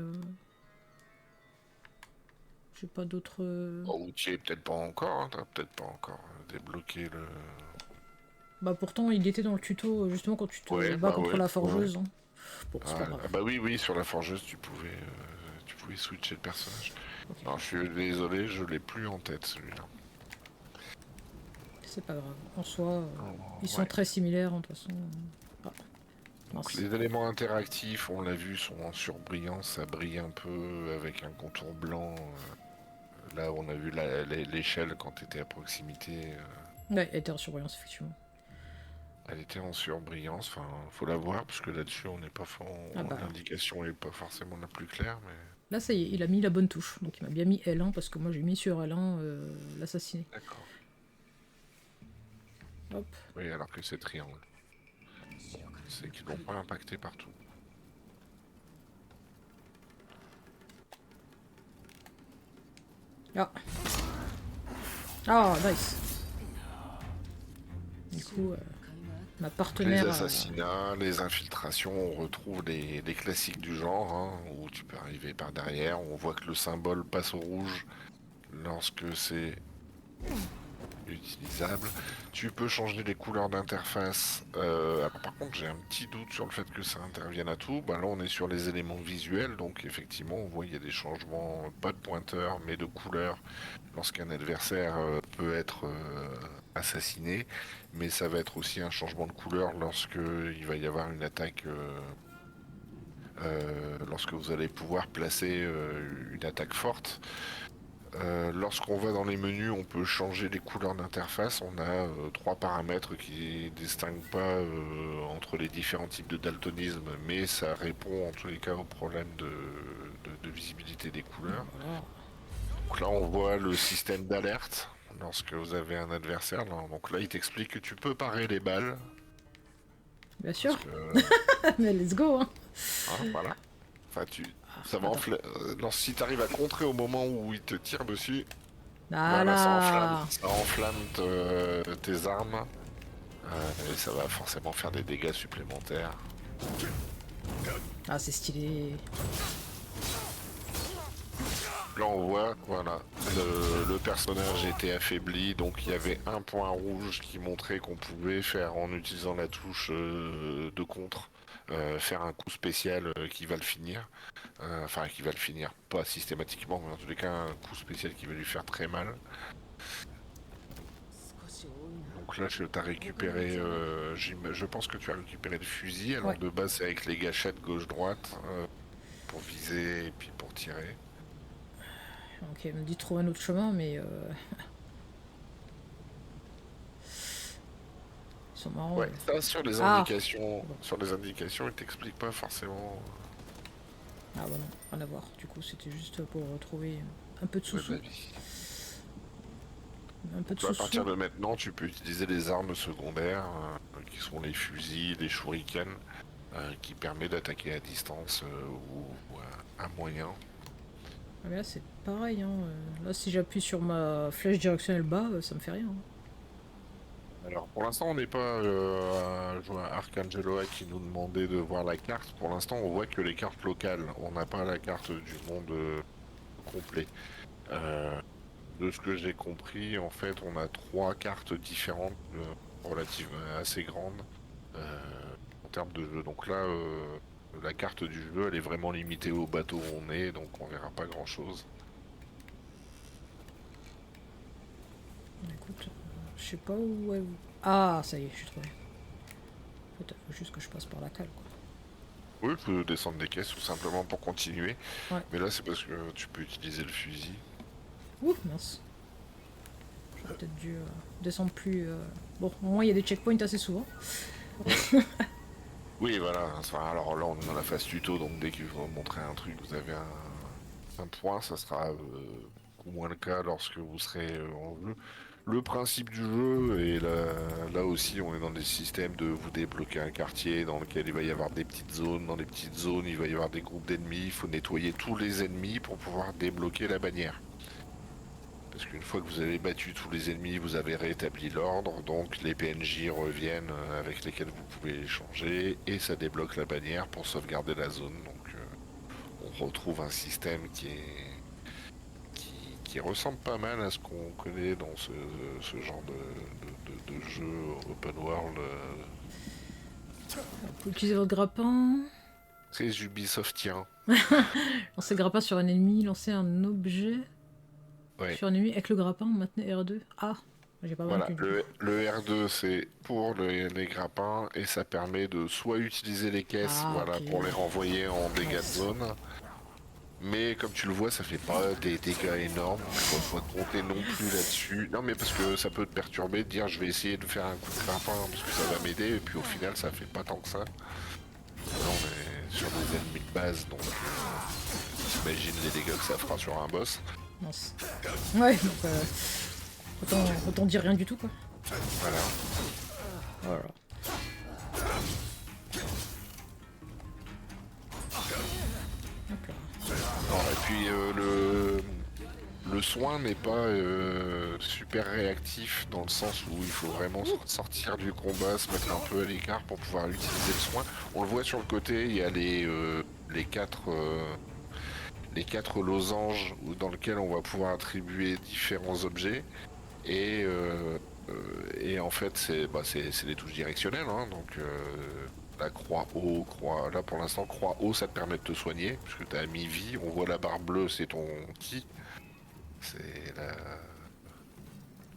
j'ai pas d'autres. Oh, tu y es peut-être pas encore, hein, t'as peut-être pas encore débloqué le... Bah pourtant, il était dans le tuto justement quand tu te Ouais, bats bah contre ouais, la ouais. forgeuse. Hein. Bon, c'est pas Ah, grave. ah bah oui, oui, sur la forgeuse, tu pouvais switcher le personnage. Ok, Alors, je suis désolé, je l'ai plus en tête, celui-là. c'est pas grave. En soi, ils sont Ouais. très similaires, hein, de toute façon. Ah, Donc, mince. les éléments interactifs, on l'a vu, sont en surbrillance, ça brille un peu avec un contour blanc. Là, on a vu l'échelle quand tu étais à proximité. Ouais, elle était en surveillance, effectivement. Elle était en surbrillance. Enfin, faut la voir parce que là-dessus, on n'est pas Ah bah. l'indication est pas forcément la plus claire, mais Là, ça y est, il a mis la bonne touche. Donc il m'a bien mis L1 parce que moi j'ai mis sur L1 l'assassiné. d'accord. Hop. Oui, alors que c'est triangle. C'est qu'ils l'ont pas impacté partout. Ah. Ah, nice. Du coup, ma Donc, les partenaire. assassinats, les infiltrations, on retrouve les classiques du genre, hein, où tu peux arriver par derrière. On voit que le symbole passe au rouge lorsque c'est utilisable. Tu peux changer les couleurs d'interface. Alors, par contre, j'ai un petit doute sur le fait que ça intervienne à tout. Bah, là, on est sur les éléments visuels, donc effectivement, on voit qu'il y a des changements, pas de pointeur, mais de couleur, lorsqu'un adversaire peut être assassiné. Mais ça va être aussi un changement de couleur lorsque il va y avoir une attaque. Lorsque vous allez pouvoir placer une attaque forte. Lorsqu'on va dans les menus, on peut changer les couleurs d'interface. On a trois paramètres qui distinguent pas entre les différents types de daltonisme, mais ça répond en tous les cas au problème de visibilité des couleurs. Voilà. Donc là, on voit le système d'alerte lorsque vous avez un adversaire. Donc là, il t'explique que tu peux parer les balles. Bien Parce sûr. que, Mais let's go, hein. hein, voilà. Enfin, ça va Attends. si tu arrives à contrer au moment où il te tire dessus, voilà, Voilà. ça enflamme tes armes et ça va forcément faire des dégâts supplémentaires. Ah, c'est stylé. Là, on voit, voilà, le personnage était affaibli, donc il y avait un point rouge qui montrait qu'on pouvait faire en utilisant la touche de contre. Faire un coup spécial qui va le finir, enfin qui va le finir, pas systématiquement, mais en tous les cas un coup spécial qui va lui faire très mal. Donc là, tu as récupéré, je pense que tu as récupéré le fusil. Alors Ouais. de base, c'est avec les gâchettes gauche-droite pour viser et puis pour tirer. Ok, elle me dit de trouver un autre chemin, mais ils sont marrants. Ouais, ça Ah. sur les indications, ils t'expliquent pas forcément. Ah bah non, rien à voir. Du coup, c'était juste pour retrouver un peu de Ouais, de sous-sous. la vie. Un peu de Donc là, à partir sous-sous. de maintenant, tu peux utiliser les armes secondaires, qui sont les fusils, les shurikens. qui permet d'attaquer à distance ou à moyen. Ah, mais là, c'est pareil. Hein. Là, si j'appuie sur ma flèche directionnelle bas, ça me fait rien. Hein. Alors pour l'instant on n'est pas à jouer à Arcangelo qui nous demandait de voir la carte. Pour l'instant on voit que les cartes locales. On n'a pas la carte du monde complet. Euh, de ce que j'ai compris, en fait on a trois cartes différentes relativement assez grandes en termes de jeu. Donc là la carte du jeu elle est vraiment limitée au bateau où on est, donc on verra pas grand chose. Écoute, je sais pas où est. Ah, ça y est, je suis trouvé. En fait, il faut juste que je passe par la cale, quoi. Oui, tu peux descendre des caisses tout simplement pour continuer. Ouais. Mais là c'est parce que tu peux utiliser le fusil. Ouh, mince. J'aurais peut-être dû descendre plus. Bon, au moins, il y a des checkpoints assez souvent. Oui, voilà. Enfin, alors là, on est dans la phase tuto, donc dès que je vais vous montrer un truc, vous avez un point. Ça sera beaucoup moins le cas lorsque vous serez en jeu. Le principe du jeu, et là aussi, on est dans des systèmes de vous débloquer un quartier dans lequel il va y avoir des petites zones. Dans les petites zones, il va y avoir des groupes d'ennemis. Il faut nettoyer tous les ennemis pour pouvoir débloquer la bannière. Parce qu'une fois que vous avez battu tous les ennemis, vous avez rétabli l'ordre, donc les PNJ reviennent avec lesquels vous pouvez échanger, et ça débloque la bannière pour sauvegarder la zone. Donc on retrouve un système qui ressemble pas mal à ce qu'on connaît dans ce genre de jeu open world. Vous pouvez utiliser votre grappin. C'est Ubisoftien. Lancer le grappin sur un ennemi, lancer un objet Ouais. sur un ennemi avec le grappin, maintenez R2. Ah, j'ai pas Voilà, maintenu. le R2 c'est pour les grappins et ça permet de soit utiliser les caisses Ah, voilà, ok. pour les renvoyer en dégâts de Nice. zone. Mais comme tu le vois, ça fait pas des dégâts énormes. Faut pas compter non plus là-dessus. Non, mais parce que ça peut te perturber de dire je vais essayer de faire un coup de grappin parce que ça va m'aider. Et puis au final, ça fait pas tant que ça. Là, on est sur des ennemis de base, donc t'imagines les dégâts que ça fera sur un boss. Mince. Ouais, donc autant dire rien du tout, quoi. Voilà. Voilà. Hop là. Alors, et puis le soin n'est pas super réactif dans le sens où il faut vraiment sortir du combat, se mettre un peu à l'écart pour pouvoir utiliser le soin. On le voit sur le côté, il y a les quatre losanges dans lesquels on va pouvoir attribuer différents objets. Et en fait, c'est des touches directionnelles. Hein, donc la croix haut, croix. Là pour l'instant, croix haut, ça te permet de te soigner, puisque tu as mis vie. On voit la barre bleue, c'est ton ki. C'est la...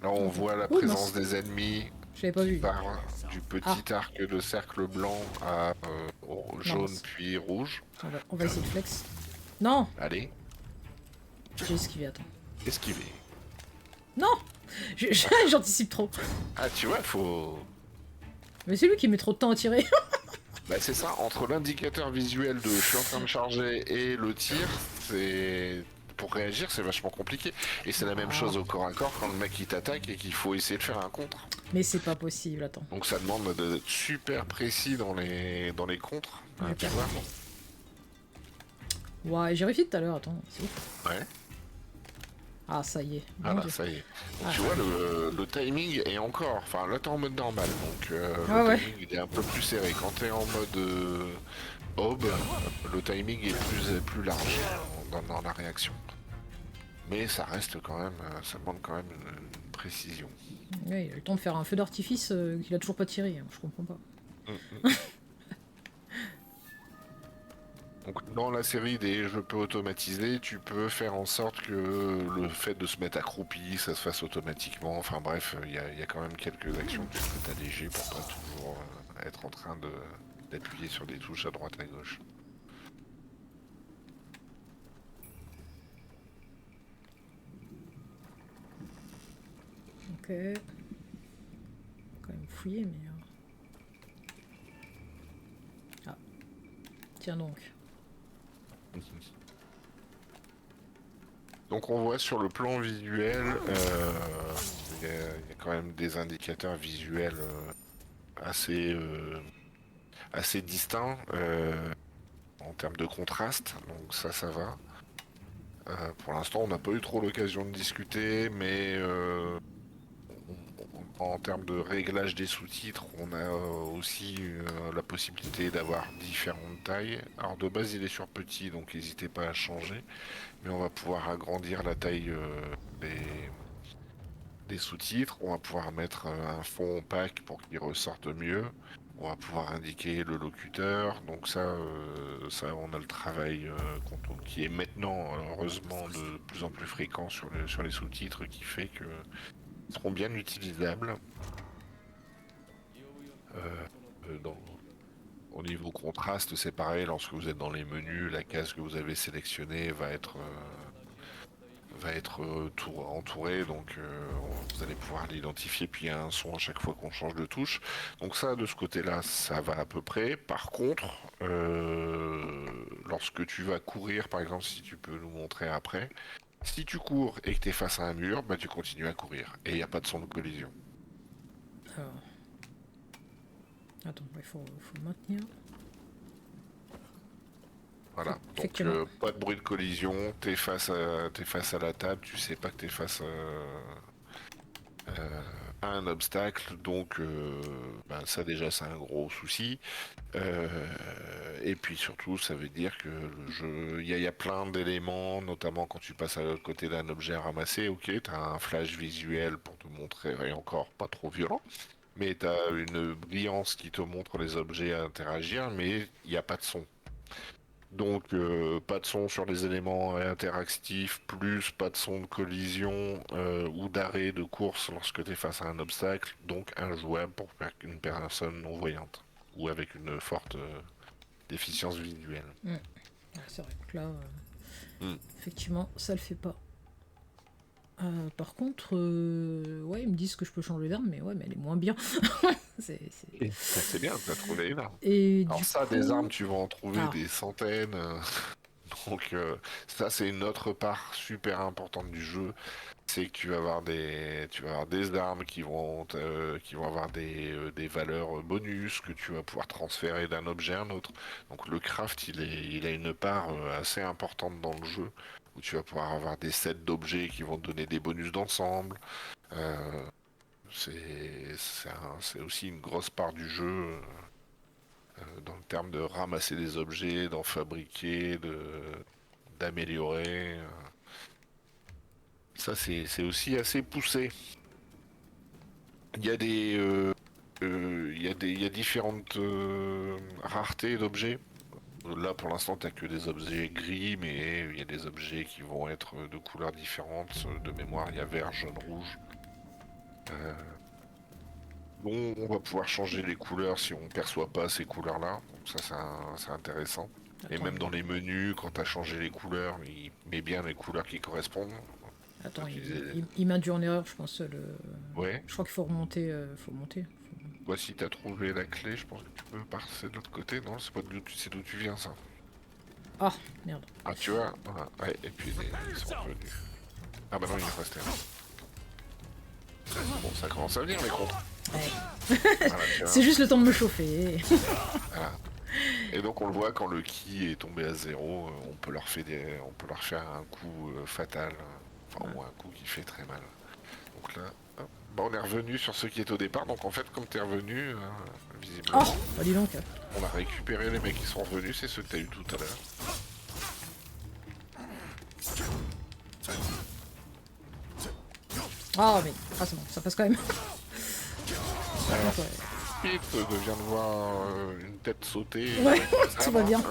Là, on Ok. voit la Oh, présence mince. des ennemis Je l'avais pas qui vu. part du Ah, petit arc de cercle blanc à non, jaune mince. puis rouge. On va essayer de flex. Non, Allez, j'ai esquivé, attends. esquiver. Non j'anticipe trop. Ah, tu vois, faut. Mais c'est lui qui met trop de temps à tirer. Bah c'est ça, entre l'indicateur visuel de je suis en train de charger et le tir, c'est... Pour réagir, c'est vachement compliqué. Et c'est la même Ah, chose au corps à corps quand le mec il t'attaque et qu'il faut essayer de faire un contre. mais c'est pas possible, attends. Donc ça demande d'être super précis dans les contres. Je Tu perds. vois. Ouais, j'ai réussi tout à l'heure, attends. C'est ouf. Ouais, Ah, ça y est. Mon voilà, Dieu. ça y est. Donc Ah. tu vois, le timing est encore... Enfin, là t'es en mode normal, donc Ah le ouais. timing il est un peu plus serré. Quand t'es en mode aube, le timing est plus large dans la réaction. Mais ça reste quand même, ça demande quand même une précision. Ouais, il a le temps de faire un feu d'artifice qu'il a toujours pas tiré. Hein, je comprends pas. Donc dans la série des jeux peu automatisés, tu peux faire en sorte que le fait de se mettre accroupi, ça se fasse automatiquement. Enfin bref, il y a quand même quelques actions que tu peux t'alléger pour pas toujours être en train d'appuyer sur des touches à droite à gauche. Ok. Quand même fouiller, mais. Ah. Tiens donc. Donc on voit sur le plan visuel, il y a quand même des indicateurs visuels assez assez distincts en termes de contraste, donc ça va. Pour l'instant, on n'a pas eu trop l'occasion de discuter, mais en termes de réglage des sous-titres, on a aussi la possibilité d'avoir différentes tailles. Alors de base, il est sur petit, donc n'hésitez pas à changer, mais on va pouvoir agrandir la taille des, des sous-titres. On va pouvoir mettre un fond opaque pour qu'il ressorte mieux. On va pouvoir indiquer le locuteur. Donc ça on a le travail qui est maintenant, heureusement, de plus en plus fréquent sur les sous-titres, qui fait que seront bien utilisables. Euh, au niveau contraste, c'est pareil, lorsque vous êtes dans les menus, la case que vous avez sélectionnée va être entourée, donc vous allez pouvoir l'identifier, puis il y a un son à chaque fois qu'on change de touche. Donc ça, de ce côté-là, ça va à peu près. Par contre, lorsque tu vas courir, par exemple, si tu peux nous montrer après, si tu cours et que tu es face à un mur, bah, tu continues à courir, et il n'y a pas de son de collision. Alors, attends, faut maintenir. Voilà, donc Effectivement. pas de bruit de collision, t'es face à la table, tu sais pas que t'es face à un obstacle, donc ben, ça déjà c'est un gros souci. Euh, et puis surtout ça veut dire que le jeu, il y a plein d'éléments, notamment quand tu passes à l'autre côté d'un objet ramassé, ok, t'as un flash visuel pour te montrer, et encore pas trop violent, mais t'as une brillance qui te montre les objets à interagir, mais il n'y a pas de son. Donc pas de son sur les éléments interactifs, plus pas de son de collision ou d'arrêt de course lorsque tu es face à un obstacle, donc injouable pour une personne non-voyante ou avec une forte déficience visuelle. Ouais, c'est vrai que là, Mm. effectivement, ça le fait pas. Par contre, ouais, ils me disent que je peux changer d'arme, mais ouais, mais elle est moins bien. C'est- C'est bien, tu as trouvé une arme. Et Alors du ça, des armes, coup... tu vas en trouver Ah, des centaines. Donc ça, c'est une autre part super importante du jeu. C'est que tu vas avoir des armes qui vont avoir des valeurs bonus que tu vas pouvoir transférer d'un objet à un autre. Donc le craft, il a une part assez importante dans le jeu où tu vas pouvoir avoir des sets d'objets qui vont te donner des bonus d'ensemble. Euh, c'est aussi une grosse part du jeu dans le terme de ramasser des objets, d'en fabriquer, d'améliorer. Ça, c'est aussi assez poussé. Il y a il y a différentes raretés d'objets. Là, pour l'instant, t'as que des objets gris, mais il y a des objets qui vont être de couleurs différentes. De mémoire, il y a vert, jaune, rouge. Euh, bon, on va pouvoir changer les couleurs si on perçoit pas ces couleurs-là. Donc ça, c'est intéressant. Et attends, même dans les menus, quand t'as changé les couleurs, il met bien les couleurs qui correspondent. On peut attends, utiliser- il m'induit en erreur, je pense. Ouais. Je crois qu'il faut remonter. Faut monter. Bah, si t'as trouvé la clé, je pense que tu peux passer de l'autre côté. Non, c'est pas c'est d'où tu viens, ça. Ah, merde. Ah, tu vois, voilà. Ouais, et puis ils sont revenus. Ah bah non, il est resté un. Bon, ça commence à venir, les comptes. Ouais. Voilà, tu vois. C'est juste le temps de me chauffer. Voilà. Et donc on le voit quand le ki est tombé à zéro, on peut leur faire un coup fatal, enfin ou un coup qui fait très mal. Donc là, hop. Bah, on est revenu sur ce qui est au départ. Donc en fait, comme t'es revenu, Oh, visiblement, bah dis donc. on a récupéré les mecs qui sont revenus, c'est ceux que t'as eu tout à l'heure. Ah, mais. Ah, c'est bon, ça passe quand même. Par Alors, contre, ouais. Pete vient de voir une tête sauter. Ouais, avec des tout va arbres. bien.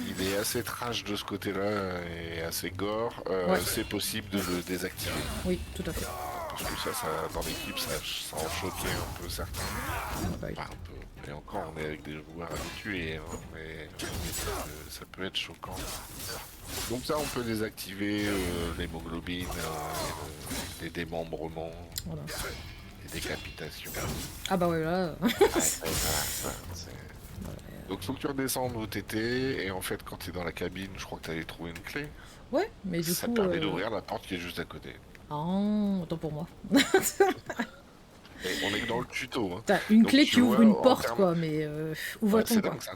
Il est assez trash de ce côté-là et assez gore. Ouais, C'est possible de le désactiver. oui, tout à fait. Parce que dans l'équipe, ça en choquait un peu certains. Bah oui. Pas un peu. Et encore, on est avec des joueurs habitués, hein, mais ça peut être choquant. Donc ça, on peut désactiver l'hémoglobine, les démembrements, Voilà. les décapitations. Ah bah ouais, là. Ouais, voilà, ça, donc faut que tu redescendes où t'étais, et en fait quand t'es dans la cabine, je crois que t'allais trouver une clé. Ouais, mais du Ça te coup. permet d'ouvrir la porte qui est juste à côté. Ah, autant pour moi. Et on est que dans le tuto. Hein. T'as une Donc clé tu qui ouvre vois, une en porte, termes... quoi, mais où Ouais, va-t-on, c'est quoi? dingue ça.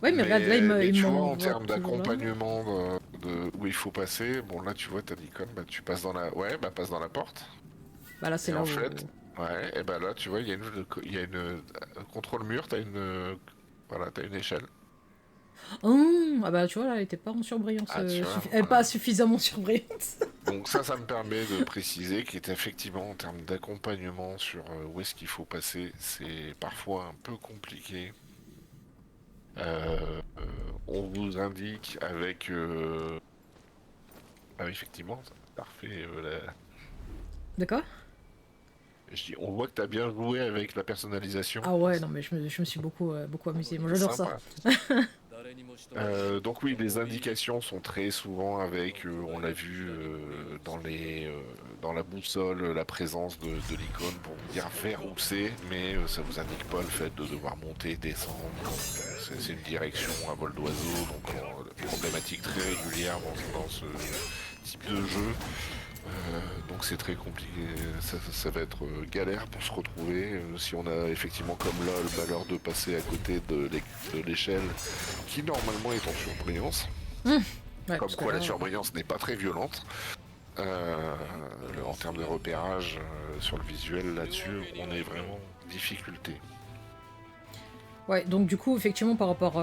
Ouais, mais regarde, là, Mais il tu vois, en m'envoie termes toujours là. d'accompagnement où il faut passer, bon là tu vois, t'as l'icône, bah tu passes dans la... Ouais, bah passe dans la porte. Bah là, c'est Et là en où... fait, ouais, et bah là tu vois, il y a une contre le mur, t'as une... Voilà, t'as une échelle. Oh, ah bah tu vois, là, elle était pas en surbrillance. Ah tu vois, Elle est voilà. pas suffisamment surbrillante. Donc ça me permet de préciser qu'effectivement, en termes d'accompagnement sur où est-ce qu'il faut passer, c'est parfois un peu compliqué. On vous indique avec... Ah oui, effectivement, ça refait D'accord? Je dis, on voit que t'as bien joué avec la personnalisation. Ah ouais, non, mais je me suis beaucoup, beaucoup amusé. Moi, C'est j'adore ça. sympa. Donc oui, les indications sont très souvent avec, on l'a vu dans la boussole, la présence de l'icône pour vous dire vers où c'est, mais ça vous indique pas le fait de devoir monter, descendre. C'est une direction à vol d'oiseau, donc problématique très régulière dans ce type de jeu. Donc c'est très compliqué, ça va être galère pour se retrouver. Si on a effectivement comme là le malheur de passer à côté de l'échelle qui normalement est en surbrillance, Ouais, comme parce que quoi la là... surbrillance n'est pas très violente. Euh, En termes de repérage sur le visuel là-dessus, on est vraiment en difficulté. Ouais, donc du coup, effectivement, par rapport...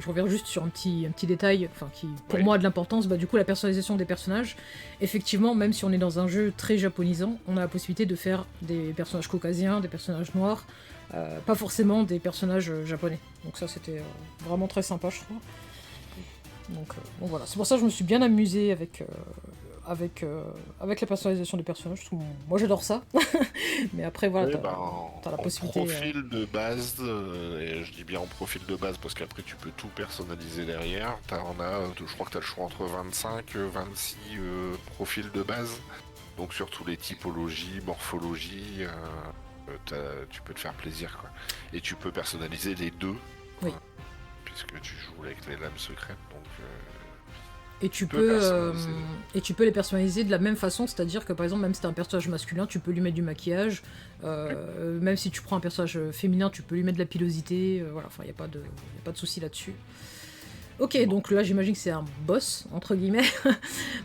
je reviens juste sur un petit détail, enfin, qui, pour Oui, moi, a de l'importance. Bah, du coup, la personnalisation des personnages. Effectivement, même si on est dans un jeu très japonisant, on a la possibilité de faire des personnages caucasiens, des personnages noirs, pas forcément des personnages japonais. Donc ça, c'était vraiment très sympa, je trouve. Donc voilà, c'est pour ça que je me suis bien amusée avec la personnalisation des personnages. Moi, j'adore ça. Mais après, voilà, oui, ben, t'as la en possibilité... profil de base, et je dis bien en profil de base parce qu'après tu peux tout personnaliser derrière, je crois que tu as le choix entre 25, 26 profils de base, donc sur tous les typologies, morphologies, tu peux te faire plaisir quoi. Et tu peux personnaliser les deux, Oui. puisque tu joues avec les lames secrètes, donc Et tu peux personnaliser. tu peux les personnaliser de la même façon, c'est-à-dire que par exemple, même si t'as un personnage masculin, tu peux lui mettre du maquillage. Même si tu prends un personnage féminin, tu peux lui mettre de la pilosité. Voilà, enfin, il n'y a pas de souci là-dessus. Ok, donc là, j'imagine que c'est un boss, entre guillemets.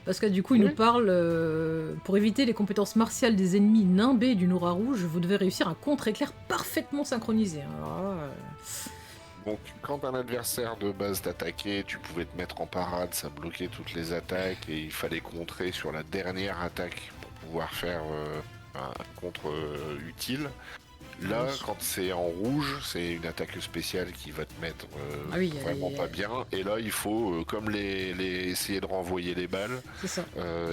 Parce que du coup, il nous parle pour éviter les compétences martiales des ennemis nimbés d'une aura rouge, vous devez réussir un contre-éclair parfaitement synchronisé. Alors là, Donc, quand un adversaire de base t'attaquait, tu pouvais te mettre en parade, ça bloquait toutes les attaques et il fallait contrer sur la dernière attaque pour pouvoir faire un contre utile. Là, oui. quand c'est en rouge, c'est une attaque spéciale qui va te mettre Ah oui, vraiment pas bien. Et là, il faut, comme essayer de renvoyer les balles, c'est ça.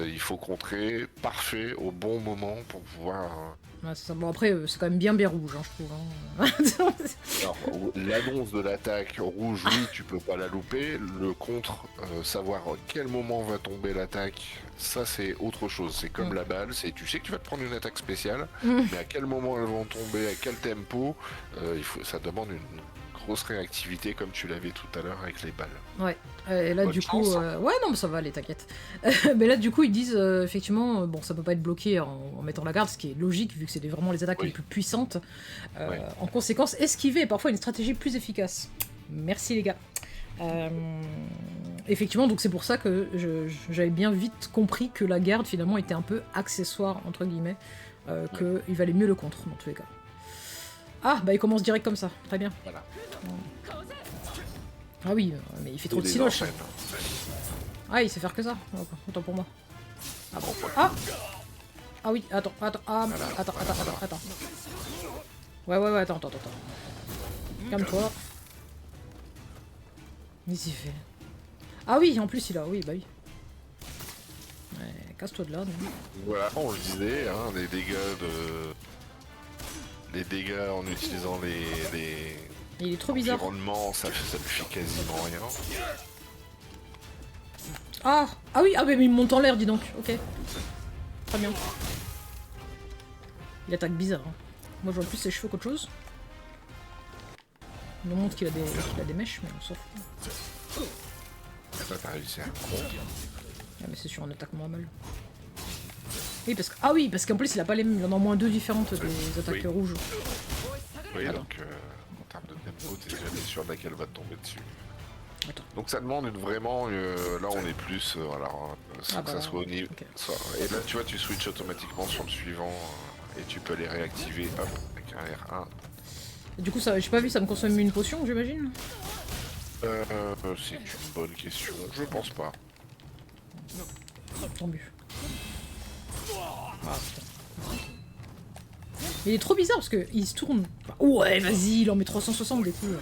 il faut contrer parfait au bon moment pour pouvoir Ouais, c'est ça. Bon, après, c'est quand même bien rouge, hein, je trouve. Hein. Alors, l'annonce de l'attaque rouge, oui, tu peux pas la louper. Le contre, savoir à quel moment va tomber l'attaque, ça c'est autre chose. C'est comme la balle, tu sais que tu vas te prendre une attaque spéciale, mais à quel moment elles vont tomber, à quel tempo, ça demande une grosse réactivité comme tu l'avais tout à l'heure avec les balles. Ouais, et là Bonne du coup, chance, hein. ouais non mais ça va aller, t'inquiète. Mais là du coup ils disent effectivement, bon ça peut pas être bloqué en mettant la garde, ce qui est logique vu que c'est vraiment les attaques les Oui. plus puissantes. Ouais. En conséquence, esquiver est parfois une stratégie plus efficace. Merci les gars. Effectivement, donc c'est pour ça que j'avais bien vite compris que la garde finalement était un peu accessoire entre guillemets, qu'il valait mieux le contre dans tous les cas. Ah bah il commence direct comme ça, très bien. Voilà. Ah oui, mais il fait trop Et de les siloches. enchaîne. Ah, il sait faire que ça. Autant pour moi. Ah bon. Voilà. Ah Ah oui, attends. Ah, Voilà, attends. Ouais, attends. Calme-toi. Il s'y fait. Ah oui, en plus il a. Oui, bah oui. Ouais, casse-toi de là. Non. Voilà, on le disait, hein, les dégâts en utilisant Il est trop bizarre. l'environnement, ça ne fait quasiment rien. Ah oui, mais il me monte en l'air, dis donc. Ok. Très bien. Il attaque bizarre. Hein. Moi je vois plus ses cheveux qu'autre chose. Il nous montre qu'il a des mèches, mais on s'en fout. Là, t'as réussi à Ah, mais c'est sur un attaque normal. Oui, parce que... Ah oui, parce qu'en plus, il a pas les mêmes. Il en a au moins deux différentes des attaques Oui. rouges. Oui, Alors, donc en termes de tempo, t'es jamais sûr de laquelle va te tomber dessus. attends. Donc ça demande vraiment, là on est plus, voilà, Ah sans que ça bah, soit au niveau. ok. Et là tu vois, tu switches automatiquement sur le suivant et tu peux les réactiver, hop, avec un R1. Et du coup, ça, j'ai pas vu, ça me consomme une potion, j'imagine. C'est une bonne question, je pense pas. Tant mieux. Ah, putain. Il est trop bizarre parce que il se tourne. Ouais, vas-y, il en met 360 des coups.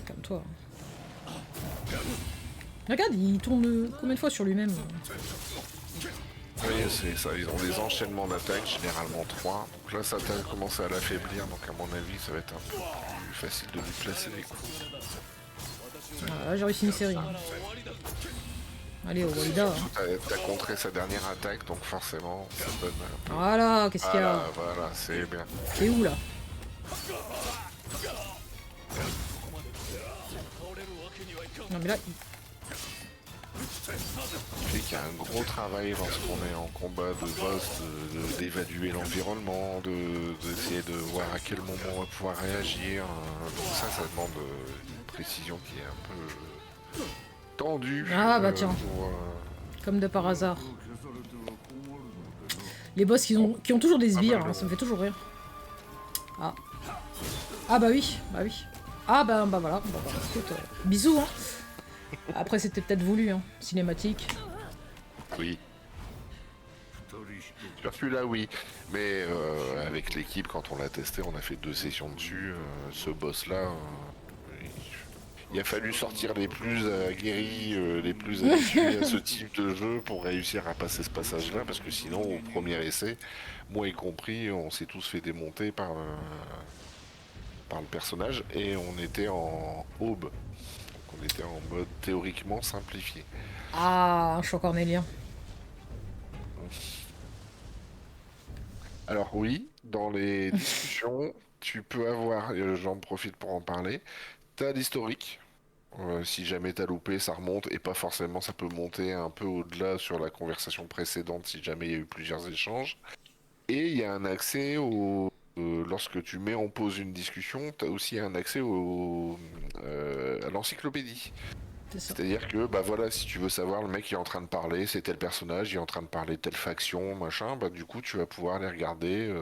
Calme-toi. Regarde, il tourne combien de fois sur lui-même. Oui, c'est ça, ils ont des enchaînements d'attaques, généralement 3. Donc là ça a commencé à l'affaiblir, donc à mon avis ça va être un peu plus facile de lui placer les coups. Ah, là, j'ai réussi une série. Allez, au Walida. T'as contré sa dernière attaque, donc forcément ça donne un peu... Voilà, qu'est-ce qu'il y a? Voilà, c'est bien. T'es où là? Non mais là, Il fait qu'il y a un gros travail lorsqu'on est en combat de boss, d'évaluer l'environnement, d'essayer de voir à quel moment on va pouvoir réagir. Donc ça demande une précision qui est un peu tendue. ah bah tiens, comme de par hasard. Les boss qui ont toujours des sbires, hein, ça me fait toujours rire. Ah. Ah bah oui, bah oui. Ah bah voilà, bon, bah, écoute, bisous hein. Après c'était peut-être voulu, hein, cinématique. Oui. Sur celui-là, oui. Mais avec l'équipe, quand on l'a testé, on a fait 2 sessions dessus. Ce boss-là, il a fallu sortir les plus aguerris, les plus habitués à ce type de jeu pour réussir à passer ce passage-là. Parce que sinon, au premier essai, moi y compris, on s'est tous fait démonter par le personnage. Et on était en aube. Donc on était en mode théoriquement simplifié. Ah, un choix cornélien. Alors oui, dans les discussions, tu peux avoir, j'en profite pour en parler, t'as l'historique. Si jamais t'as loupé, ça remonte et pas forcément, ça peut monter un peu au-delà sur la conversation précédente si jamais il y a eu plusieurs échanges. Et il y a un accès lorsque tu mets en pause une discussion, t'as aussi un accès à l'encyclopédie. C'est ça. C'est-à-dire que, bah voilà, si tu veux savoir, le mec qui est en train de parler, c'est tel personnage, il est en train de parler de telle faction, machin, bah du coup, tu vas pouvoir aller regarder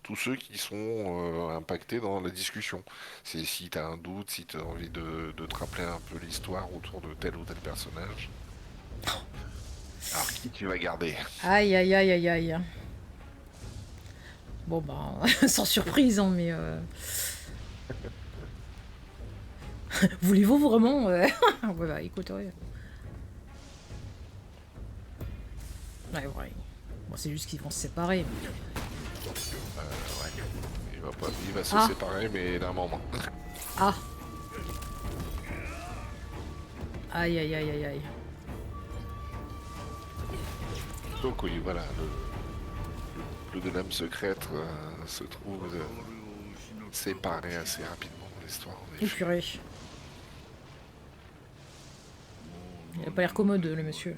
tous ceux qui sont impactés dans la discussion. C'est si tu as un doute, si tu as envie de te rappeler un peu l'histoire autour de tel ou tel personnage. Alors, qui tu vas garder? Aïe aïe aïe aïe aïe. Bon bah, sans surprise, hein, mais... Voulez-vous vraiment ouais, bah écoute, ouais. Ouais, ouais. Bon, c'est juste qu'ils vont se séparer. Ouais, il va se Ah, séparer, mais d'un moment. ah. Aïe aïe aïe aïe aïe. Donc oui, voilà, le de l'âme secrète se trouve séparé assez rapidement dans l'histoire, en Oh effet. purée. Il a pas l'air commode, le monsieur.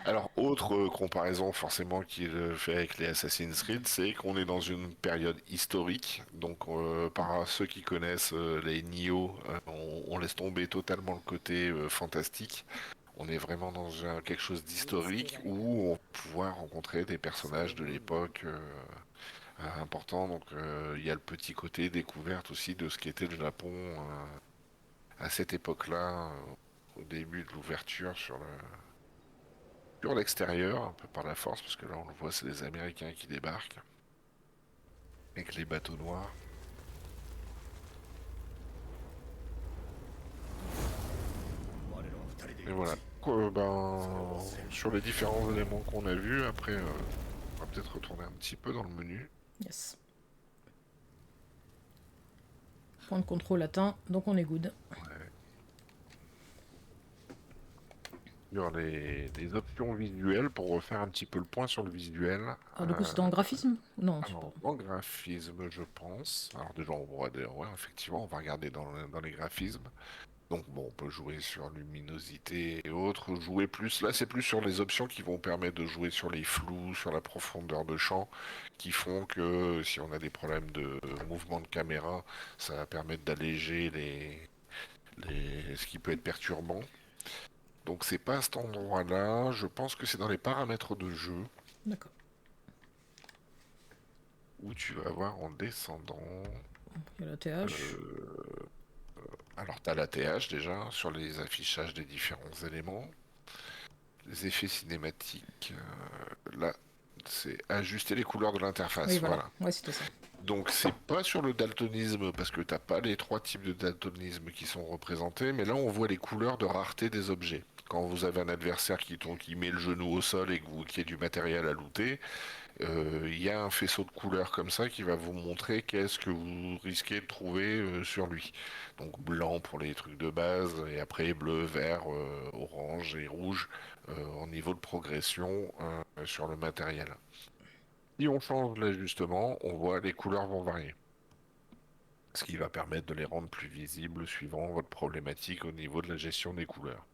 Alors, autre comparaison forcément qu'il fait avec les Assassin's Creed, c'est qu'on est dans une période historique. Donc, par ceux qui connaissent les Nioh, on laisse tomber totalement le côté fantastique. On est vraiment dans quelque chose d'historique où on va pouvoir rencontrer des personnages de l'époque importants. Donc, il y a le petit côté découverte aussi de ce qu'était le Japon à cette époque-là, au début de l'ouverture sur l'extérieur, un peu par la force, parce que là on le voit, c'est les Américains qui débarquent avec les bateaux noirs. Et voilà. Sur les différents éléments qu'on a vus, après, on va peut-être retourner un petit peu dans le menu. Yes. Point de contrôle atteint, donc on est good. Ouais. Sur les options visuelles, pour refaire un petit peu le point sur le visuel. Ah, du coup, c'était en graphisme? Non, je sais pas. Alors, en graphisme, je pense. Alors déjà, on va, ouais, effectivement, on va regarder dans les graphismes. Donc bon, on peut jouer sur luminosité et autres, jouer plus. Là, c'est plus sur les options qui vont permettre de jouer sur les flous, sur la profondeur de champ, qui font que si on a des problèmes de mouvement de caméra, ça va permettre d'alléger ce qui peut être perturbant. Donc c'est pas à cet endroit-là. Je pense que c'est dans les paramètres de jeu D'accord. où tu vas voir en descendant. Il y a la TH. Alors tu as l'ATH déjà sur les affichages des différents éléments. Les effets cinématiques. Là, c'est ajuster les couleurs de Oui, l'interface. voilà. Voilà. Ouais, c'était ça. Donc c'est pas sur le daltonisme parce que t'as pas les trois types de daltonisme qui sont représentés, mais là on voit les couleurs de rareté des objets. Quand vous avez un adversaire qui met le genou au sol et que vous qui ait du matériel à looter, il y a un faisceau de couleurs comme ça qui va vous montrer qu'est-ce que vous risquez de trouver sur lui. Donc blanc pour les trucs de base et après bleu, vert, orange et rouge en niveau de progression sur le matériel. Si on change l'ajustement, on voit les couleurs vont varier. Ce qui va permettre de les rendre plus visibles suivant votre problématique au niveau de la gestion des couleurs.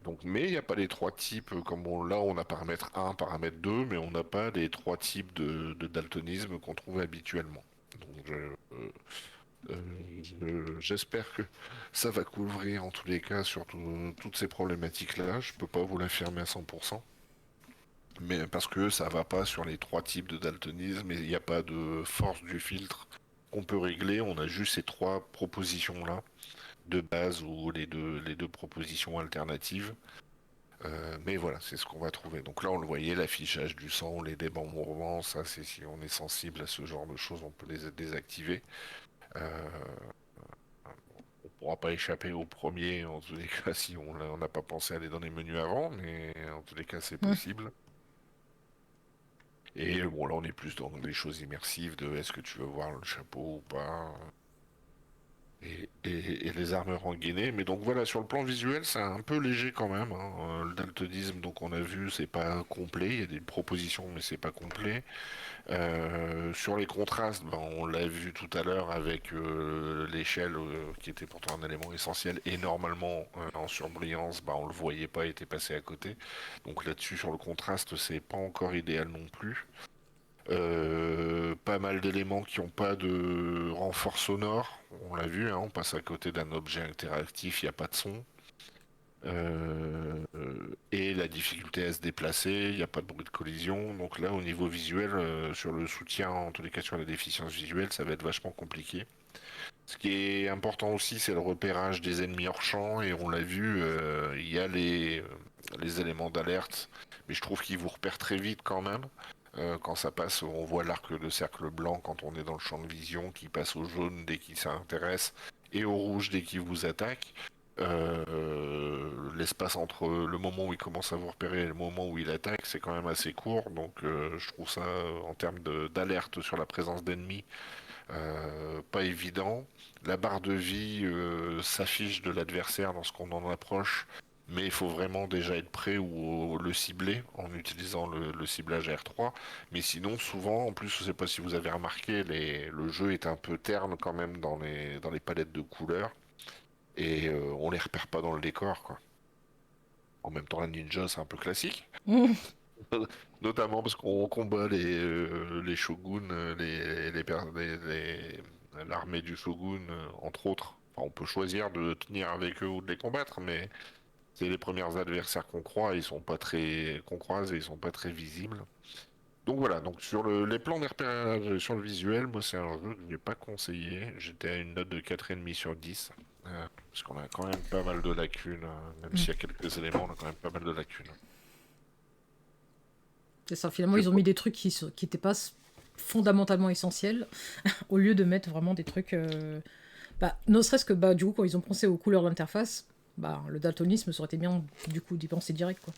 Donc, mais il n'y a pas les trois types, là on a paramètre 1, paramètre 2, mais on n'a pas les trois types de daltonisme qu'on trouve habituellement. Donc j'espère que ça va couvrir en tous les cas sur toutes ces problématiques-là. Je peux pas vous l'affirmer à 100%. Mais parce que ça va pas sur les trois types de daltonisme et il n'y a pas de force du filtre qu'on peut régler. On a juste ces trois propositions-là de base ou les deux propositions alternatives. Mais voilà, c'est ce qu'on va trouver. Donc là, on le voyait, l'affichage du sang, les démembrements, ça, c'est si on est sensible à ce genre de choses, on peut les désactiver. Euh, on pourra pas échapper au premier, en tous les cas, si on n'a pas pensé à aller dans les menus avant, mais en tous les cas, c'est Hum. possible. Et bon, là, on est plus dans des choses immersives de est-ce que tu veux voir le chapeau ou pas, et les armures en gainé. Mais donc voilà, sur le plan visuel, c'est un peu léger quand même, hein. Le daltonisme, donc on a vu, c'est pas complet. Il y a des propositions, mais c'est pas complet. Sur les contrastes, ben, on l'a vu tout à l'heure avec l'échelle qui était pourtant un élément essentiel. Et normalement, en surbrillance, ben, on le voyait pas, il était passé à côté. Donc là-dessus, sur le contraste, c'est pas encore idéal non plus. Pas mal d'éléments qui n'ont pas de renfort sonore. On l'a vu, hein, on passe à côté d'un objet interactif, il n'y a pas de son. Et la difficulté à se déplacer, il n'y a pas de bruit de collision. Donc là, au niveau visuel, sur le soutien, en tous les cas sur la déficience visuelle, ça va être vachement compliqué. Ce qui est important aussi, c'est le repérage des ennemis hors champ. Et on l'a vu, il y a les éléments d'alerte, mais je trouve qu'ils vous repèrent très vite quand même. Quand ça passe, on voit l'arc de cercle blanc quand on est dans le champ de vision, qui passe au jaune dès qu'il s'intéresse et au rouge dès qu'il vous attaque. L'espace entre le moment où il commence à vous repérer et le moment où il attaque, c'est quand même assez court. Donc je trouve ça, en termes d'alerte sur la présence d'ennemis, pas évident. La barre de vie s'affiche de l'adversaire lorsqu'on en approche, mais il faut vraiment déjà être prêt ou le cibler en utilisant le ciblage R3. Mais sinon, souvent, en plus, je ne sais pas si vous avez remarqué, le jeu est un peu terne quand même dans les palettes de couleurs et on les repère pas dans le décor, quoi. En même temps, la ninja, c'est un peu classique, Hum. notamment parce qu'on combat les shoguns, l'armée du shogun, entre autres. Enfin, on peut choisir de tenir avec eux ou de les combattre, mais c'est les premiers adversaires qu'on croise et ils sont pas très visibles. Donc voilà, donc sur les plans de repérage sur le visuel, moi c'est un jeu que je n'ai pas conseillé. J'étais à une note de 4,5 sur 10. Parce qu'on a quand même pas mal de lacunes, même s'il y a quelques éléments, on a quand même pas mal de lacunes. C'est ça, finalement, Je ils ont sais pas. mis des trucs qui n'étaient pas fondamentalement essentiels, au lieu de mettre vraiment des trucs. Bah, ne serait-ce que du coup, quand ils ont pensé aux couleurs d'interface, bah, le daltonisme, ça aurait été bien du coup d'y penser direct, quoi.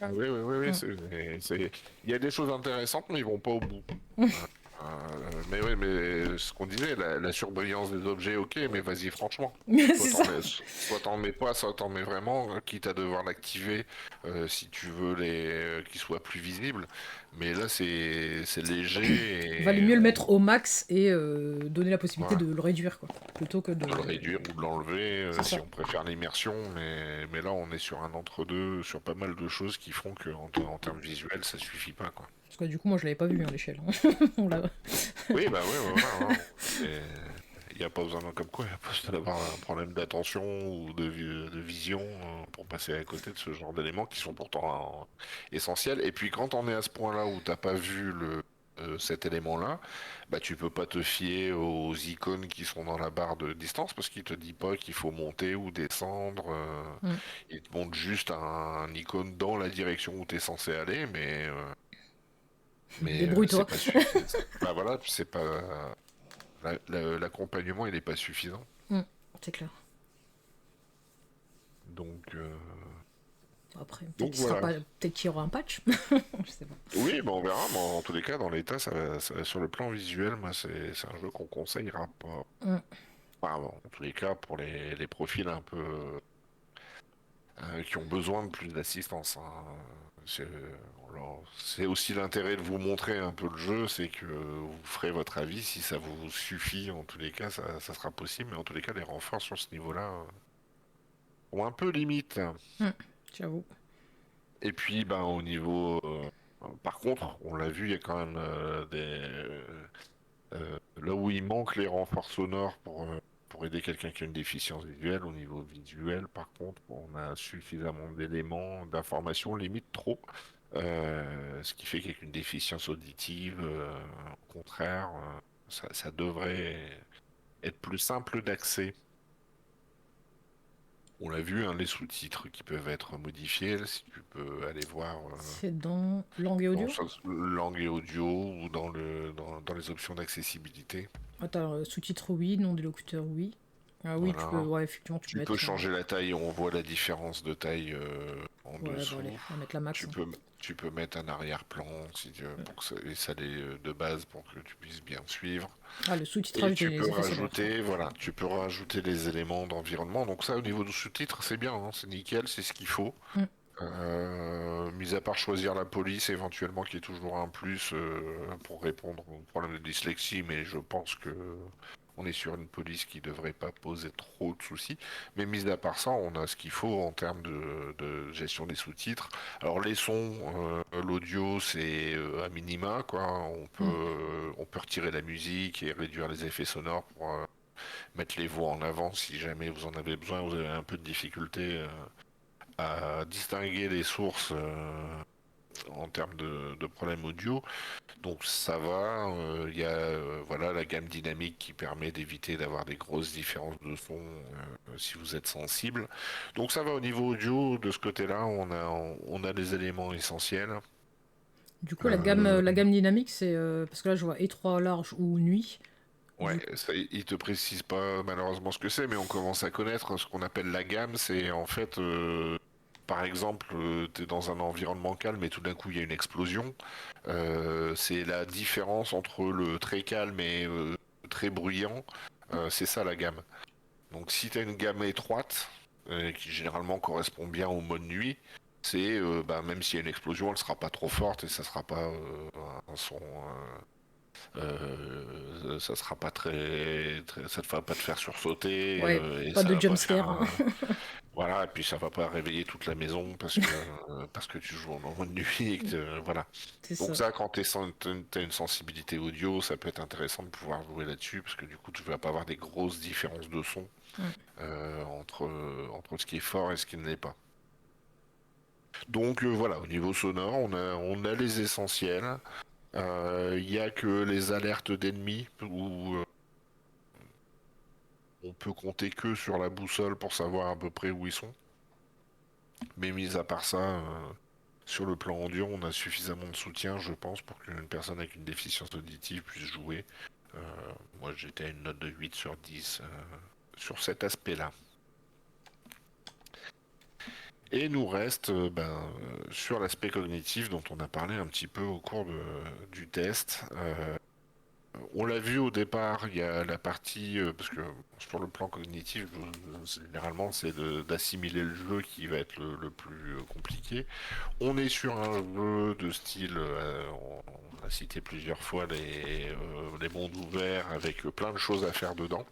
Ah oui, oui, oui, oui, Hum. il y a des choses intéressantes, mais ils vont pas au bout. Mais oui, mais ce qu'on disait, la surbrillance des objets, ok, mais vas-y franchement. C'est ça. Soit t'en mets pas, soit t'en mets vraiment, quitte à devoir l'activer si tu veux qu'ils soient plus visibles. Mais là, c'est léger Valait et mieux le mettre au max et donner la possibilité voilà, de le réduire, quoi. Plutôt que de... de le réduire ou de l'enlever C'est si ça. on préfère l'immersion. Mais là, on est sur un entre-deux, sur pas mal de choses qui font que en termes visuels, ça suffit pas, quoi. Parce que du coup, moi, je l'avais pas vu, hein, l'échelle. Hein. On l'a- Oui, bah ouais, voilà. Hein. Il n'y a pas besoin, comme quoi, il n'y a pas besoin d'avoir un problème d'attention ou de vision pour passer à côté de ce genre d'éléments qui sont pourtant essentiels. Et puis quand on est à ce point-là où t'as pas vu cet élément-là, bah tu peux pas te fier aux icônes qui sont dans la barre de distance parce qu'il te dit pas qu'il faut monter ou descendre. Mm. Il te montre juste un icône dans la direction où tu es censé aller, mais c'est Débrouille-toi. pas suffisant. Bah voilà, c'est pas. L'accompagnement, il n'est pas suffisant. Mm. C'est clair. Donc, Après, peut-être donc qu'il sera voilà. pas... peut-être qu'il y aura un patch. Je sais pas. Oui, bah on verra. Mais en tous les cas, dans l'état, sur le plan visuel, moi, c'est un jeu qu'on conseillera pas. Mm. Enfin, bon, en tous les cas, pour les profils un peu qui ont besoin de plus d'assistance. Hein. C'est c'est aussi l'intérêt de vous montrer un peu le jeu, c'est que vous ferez votre avis. Si ça vous suffit, en tous les cas, ça sera possible. Mais en tous les cas, les renforts sur ce niveau-là ont un peu limite. Mm. J'avoue. Et puis, ben, au niveau. Par contre, on l'a vu, il y a quand même là où il manque les renforts sonores pour aider quelqu'un qui a une déficience visuelle. Au niveau visuel, par contre, on a suffisamment d'éléments, d'informations, limite trop. Ce qui fait qu'avec une déficience auditive, au contraire, ça devrait être plus simple d'accès. On l'a vu, hein, les sous-titres qui peuvent être modifiés. Si tu peux aller voir. C'est dans langue et Dans audio. langue et audio ou dans les options d'accessibilité. Attends, sous-titres oui, nom des locuteurs oui. Ah oui, tu peux, Voilà. ouais, effectivement, tu peux Tu peux mettre. changer la taille, on voit la différence de taille en Ouais, bon, allez, dessous. on va mettre la max. Tu Hein. peux, tu peux mettre un arrière-plan si tu veux, pour que et ça l'est de base pour que tu puisses bien suivre. Ah, le Et sous-titrage tu peux des effets sonores. rajouter, voilà, tu peux rajouter les éléments d'environnement. Donc ça, au niveau du sous-titre, c'est bien, hein, c'est nickel, c'est ce qu'il faut. Mm. Mis à part choisir la police éventuellement qui est toujours un plus pour répondre au problème de dyslexie, mais je pense que on est sur une police qui devrait pas poser trop de soucis. Mais mis à part ça, on a ce qu'il faut en termes de gestion des sous-titres. Alors les sons, l'audio c'est à minima quoi. Mm. On peut retirer la musique et réduire les effets sonores pour mettre les voix en avant si jamais vous en avez besoin. Vous avez un peu de difficulté à distinguer les sources en termes de problèmes audio. Donc ça va. Il y a voilà la gamme dynamique qui permet d'éviter d'avoir des grosses différences de son si vous êtes sensible. Donc ça va au niveau audio. De ce côté-là, on a les éléments essentiels. Du coup, Euh, la gamme dynamique, c'est parce que là, je vois étroit, large ou nuit. ouais, Du ça, il te précise pas malheureusement ce que c'est, mais on commence à connaître ce qu'on appelle la gamme. C'est en fait par exemple, tu es dans un environnement calme et tout d'un coup il y a une explosion. C'est la différence entre le très calme et très bruyant. C'est ça la gamme. Donc si tu as une gamme étroite, qui généralement correspond bien au mode nuit, c'est bah, même s'il y a une explosion, elle sera pas trop forte et ça sera pas un son. Ça sera pas ça ne va pas te faire sursauter ouais, et pas ça de va pas faire jumpscare. Hein. voilà, et puis ça va pas réveiller toute la maison parce que tu joues en mode nuit et que voilà. C'est Donc ça. ça, quand t'as une sensibilité audio, ça peut être intéressant de pouvoir jouer là-dessus parce que du coup, tu vas pas avoir des grosses différences de son Mm. entre ce qui est fort et ce qui ne l'est pas. Donc voilà, au niveau sonore, on a les essentiels. Il y a que les alertes d'ennemis où on peut compter que sur la boussole pour savoir à peu près où ils sont. Mais mis à part ça, sur le plan audio, on a suffisamment de soutien, je pense, pour qu'une personne avec une déficience auditive puisse jouer. Euh, Moi, j'étais à une note de 8 sur 10 sur cet aspect-là. Et nous reste sur l'aspect cognitif dont on a parlé un petit peu au cours du test. On l'a vu au départ, il y a la partie, parce que sur le plan cognitif, généralement d'assimiler le jeu qui va être le plus compliqué. On est sur un jeu de style, on a cité plusieurs fois les mondes ouverts avec plein de choses à faire dedans.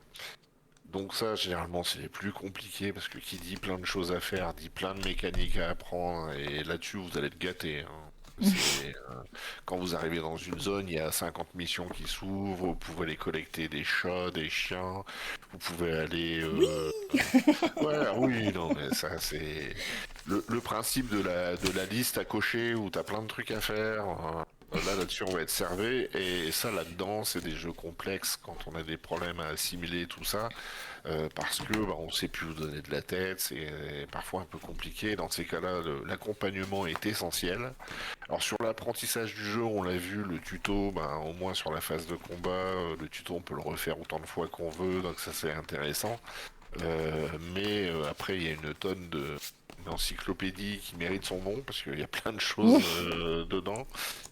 Donc ça, généralement, c'est les plus compliqués parce que qui dit plein de choses à faire, dit plein de mécaniques à apprendre et là-dessus, vous allez être gâté, hein. C'est quand vous arrivez dans une zone, il y a 50 missions qui s'ouvrent, vous pouvez aller collecter des chats, des chiens, vous pouvez aller Oui. ouais, oui, non, mais ça, c'est le principe de la liste à cocher où t'as plein de trucs à faire. Là-dessus, on va être servi. Et ça, là-dedans, c'est des jeux complexes quand on a des problèmes à assimiler tout ça. Parce que bah, on sait plus où donner de la tête. C'est parfois un peu compliqué. Dans ces cas-là, l'accompagnement est essentiel. Alors, sur l'apprentissage du jeu, on l'a vu, le tuto, ben, au moins sur la phase de combat, le tuto, on peut le refaire autant de fois qu'on veut. Donc, ça, c'est intéressant. Mais après, il y a une tonne d'encyclopédie qui mérite son nom parce qu'il y a plein de choses dedans.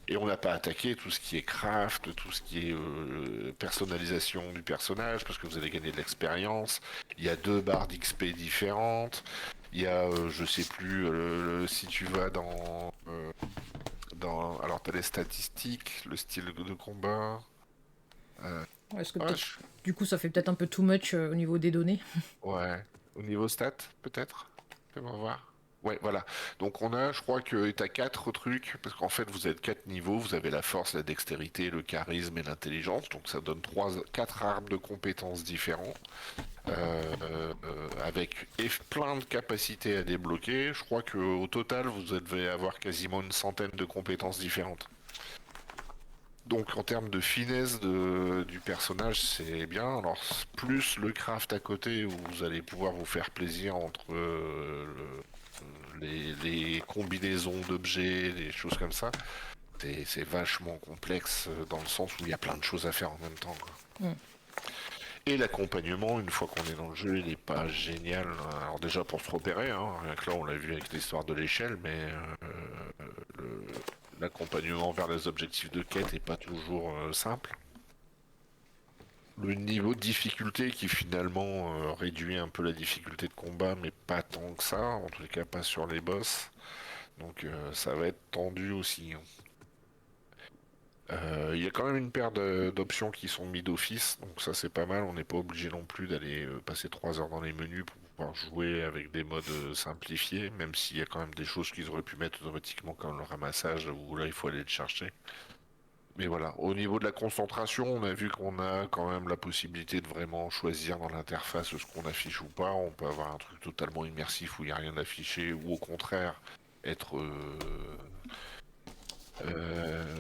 Et on n'a pas attaqué tout ce qui est craft, tout ce qui est personnalisation du personnage parce que vous allez gagner de l'expérience. Il y a 2 barres d'XP différentes. Il y a, je sais plus, si tu vas alors t'as les statistiques, le style de combat. Euh, Est-ce que ouais, peut-être, du coup, ça fait peut-être un peu too much au niveau des données. ouais. Au niveau stats, peut-être? Fais-moi voir. Ouais, voilà. Donc on a, je crois que tu as 4 trucs, parce qu'en fait vous êtes 4 niveaux, vous avez la force, la dextérité, le charisme et l'intelligence, donc ça donne 4 arbres de compétences différents, avec plein de capacités à débloquer. Je crois qu'au total vous devez avoir quasiment une centaine de compétences différentes. Donc en termes de finesse du personnage, c'est bien. Alors plus le craft à côté où vous allez pouvoir vous faire plaisir entre les combinaisons d'objets, des choses comme ça. C'est vachement complexe dans le sens où il y a plein de choses à faire en même temps, quoi. Hmm. Et l'accompagnement, une fois qu'on est dans le jeu, il n'est pas génial. Alors déjà pour se repérer, hein, rien que là on l'a vu avec l'histoire de l'échelle, mais le- l'accompagnement vers les objectifs de quête n'est pas toujours simple. Le niveau de difficulté qui finalement réduit un peu la difficulté de combat, mais pas tant que ça, en tout cas pas sur les boss. Donc ça va être tendu aussi, hein. Il y a quand même une paire d'options qui sont mis d'office, donc ça c'est pas mal. On n'est pas obligé non plus d'aller passer 3 heures dans les menus pour pouvoir jouer avec des modes simplifiés, même s'il y a quand même des choses qu'ils auraient pu mettre automatiquement comme le ramassage, où là il faut aller le chercher. Mais voilà, au niveau de la concentration, on a vu qu'on a quand même la possibilité de vraiment choisir dans l'interface ce qu'on affiche ou pas. On peut avoir un truc totalement immersif où il n'y a rien affiché, ou au contraire être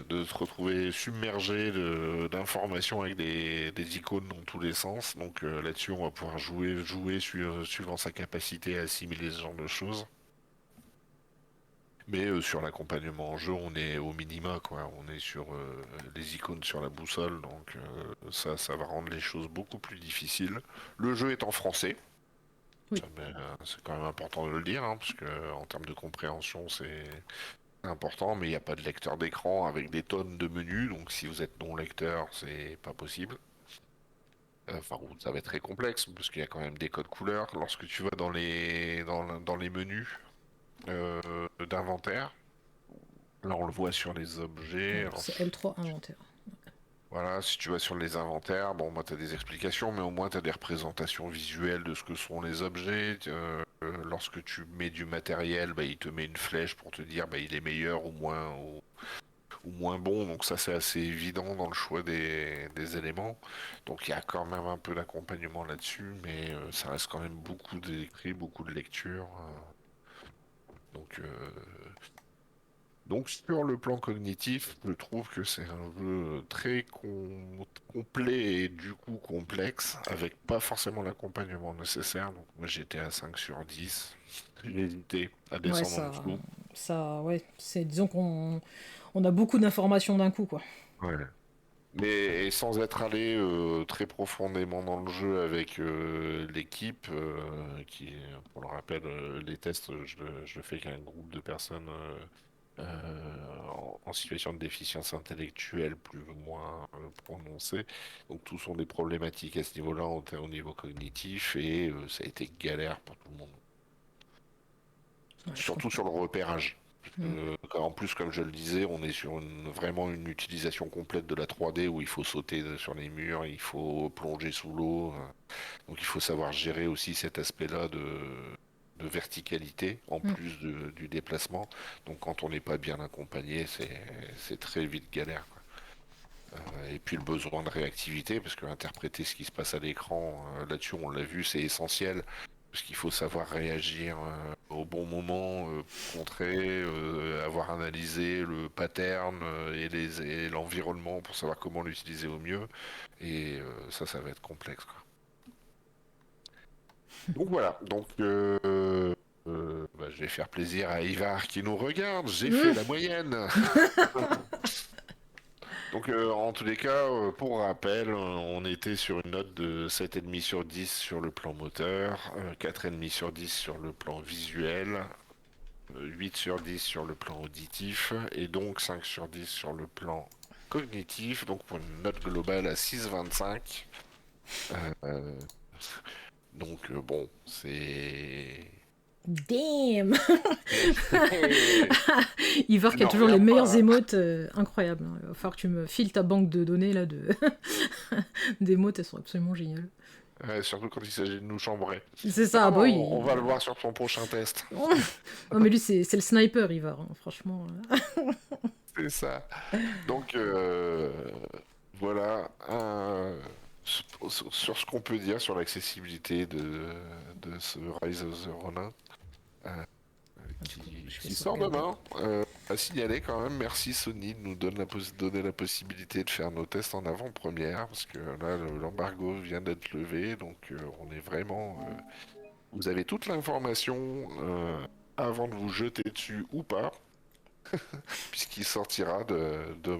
de se retrouver submergé d'informations avec des icônes dans tous les sens. Donc là-dessus, on va pouvoir jouer suivant sa capacité à assimiler ce genre de choses. Mais sur l'accompagnement en jeu, on est au minima, quoi. On est sur les icônes sur la boussole, donc ça va rendre les choses beaucoup plus difficiles. Le jeu est en français. Oui. C'est quand même important de le dire, hein, parce que en termes de compréhension, c'est important, mais il n'y a pas de lecteur d'écran avec des tonnes de menus, donc si vous êtes non lecteur, c'est pas possible. Enfin, ça va être très complexe, parce qu'il y a quand même des codes couleurs. Lorsque tu vas dans les menus d'inventaire, là on le voit sur les objets. Alors, C'est L3 inventaire. voilà, si tu vas sur les inventaires, bon, bah, tu as des explications, mais au moins tu as des représentations visuelles de ce que sont les objets. Lorsque tu mets du matériel, bah, il te met une flèche pour te dire bah, il est meilleur ou moins bon, donc ça c'est assez évident dans le choix des éléments. Donc il y a quand même un peu d'accompagnement là-dessus, mais ça reste quand même beaucoup d'écrits, beaucoup de lecture. Donc, euh, donc sur le plan cognitif, je trouve que c'est un jeu très complet et du coup complexe, avec pas forcément l'accompagnement nécessaire. Donc moi j'étais à 5 sur 10. J'ai hésité à Ouais, descendre en dessous. ouais, c'est, disons on a beaucoup d'informations d'un coup, quoi. Ouais. Mais et sans être allé très profondément dans le jeu avec l'équipe, qui, pour le rappel, les tests, je le fais avec un groupe de personnes en situation de déficience intellectuelle plus ou moins prononcée. Donc tout sont des problématiques à ce niveau-là, au niveau cognitif, et ça a été galère pour tout le monde. Ouais, je Surtout comprends. sur le repérage. Mm. En plus, comme je le disais, on est sur vraiment une utilisation complète de la 3D où il faut sauter sur les murs, il faut plonger sous l'eau. Donc il faut savoir gérer aussi cet aspect-là de verticalité en Mm. plus du déplacement. Donc quand on n'est pas bien accompagné, c'est très vite galère, quoi. Et puis le besoin de réactivité, parce que interpréter ce qui se passe à l'écran, là-dessus on l'a vu, c'est essentiel. Parce qu'il faut savoir réagir au bon moment, contrer, avoir analysé le pattern et l'environnement pour savoir comment l'utiliser au mieux. Et ça va être complexe, quoi. Donc voilà, je vais faire plaisir à Ivar qui nous regarde, j'ai fait Mm. la moyenne. Donc en tous les cas, pour rappel, on était sur une note de 7,5 sur 10 sur le plan moteur, 4,5 sur 10 sur le plan visuel, 8 sur 10 sur le plan auditif, et donc 5 sur 10 sur le plan cognitif, donc pour une note globale à 6,25. Euh, bon, c'est... Damn! C'est Ivar qui a n'en toujours les reviens meilleures pas. émotes, incroyables, hein. Il va falloir que tu me files ta banque de données là de d'émotes, elles sont absolument géniales. Surtout quand il s'agit de nous chambrer. C'est Non, ça, ah mais bah on va oui. le voir sur ton prochain test. Non mais lui c'est le sniper Ivar, hein, franchement. C'est ça. Donc voilà sur ce qu'on peut dire sur l'accessibilité de ce Rise of the Ronin euh, Attends, je vais qui sort sauvegarder. demain. À signaler quand même, merci Sony de nous donner la possibilité de faire nos tests en avant-première parce que là l'embargo vient d'être levé, donc on est vraiment. Vous avez toute l'information avant de vous jeter dessus ou pas, puisqu'il sortira de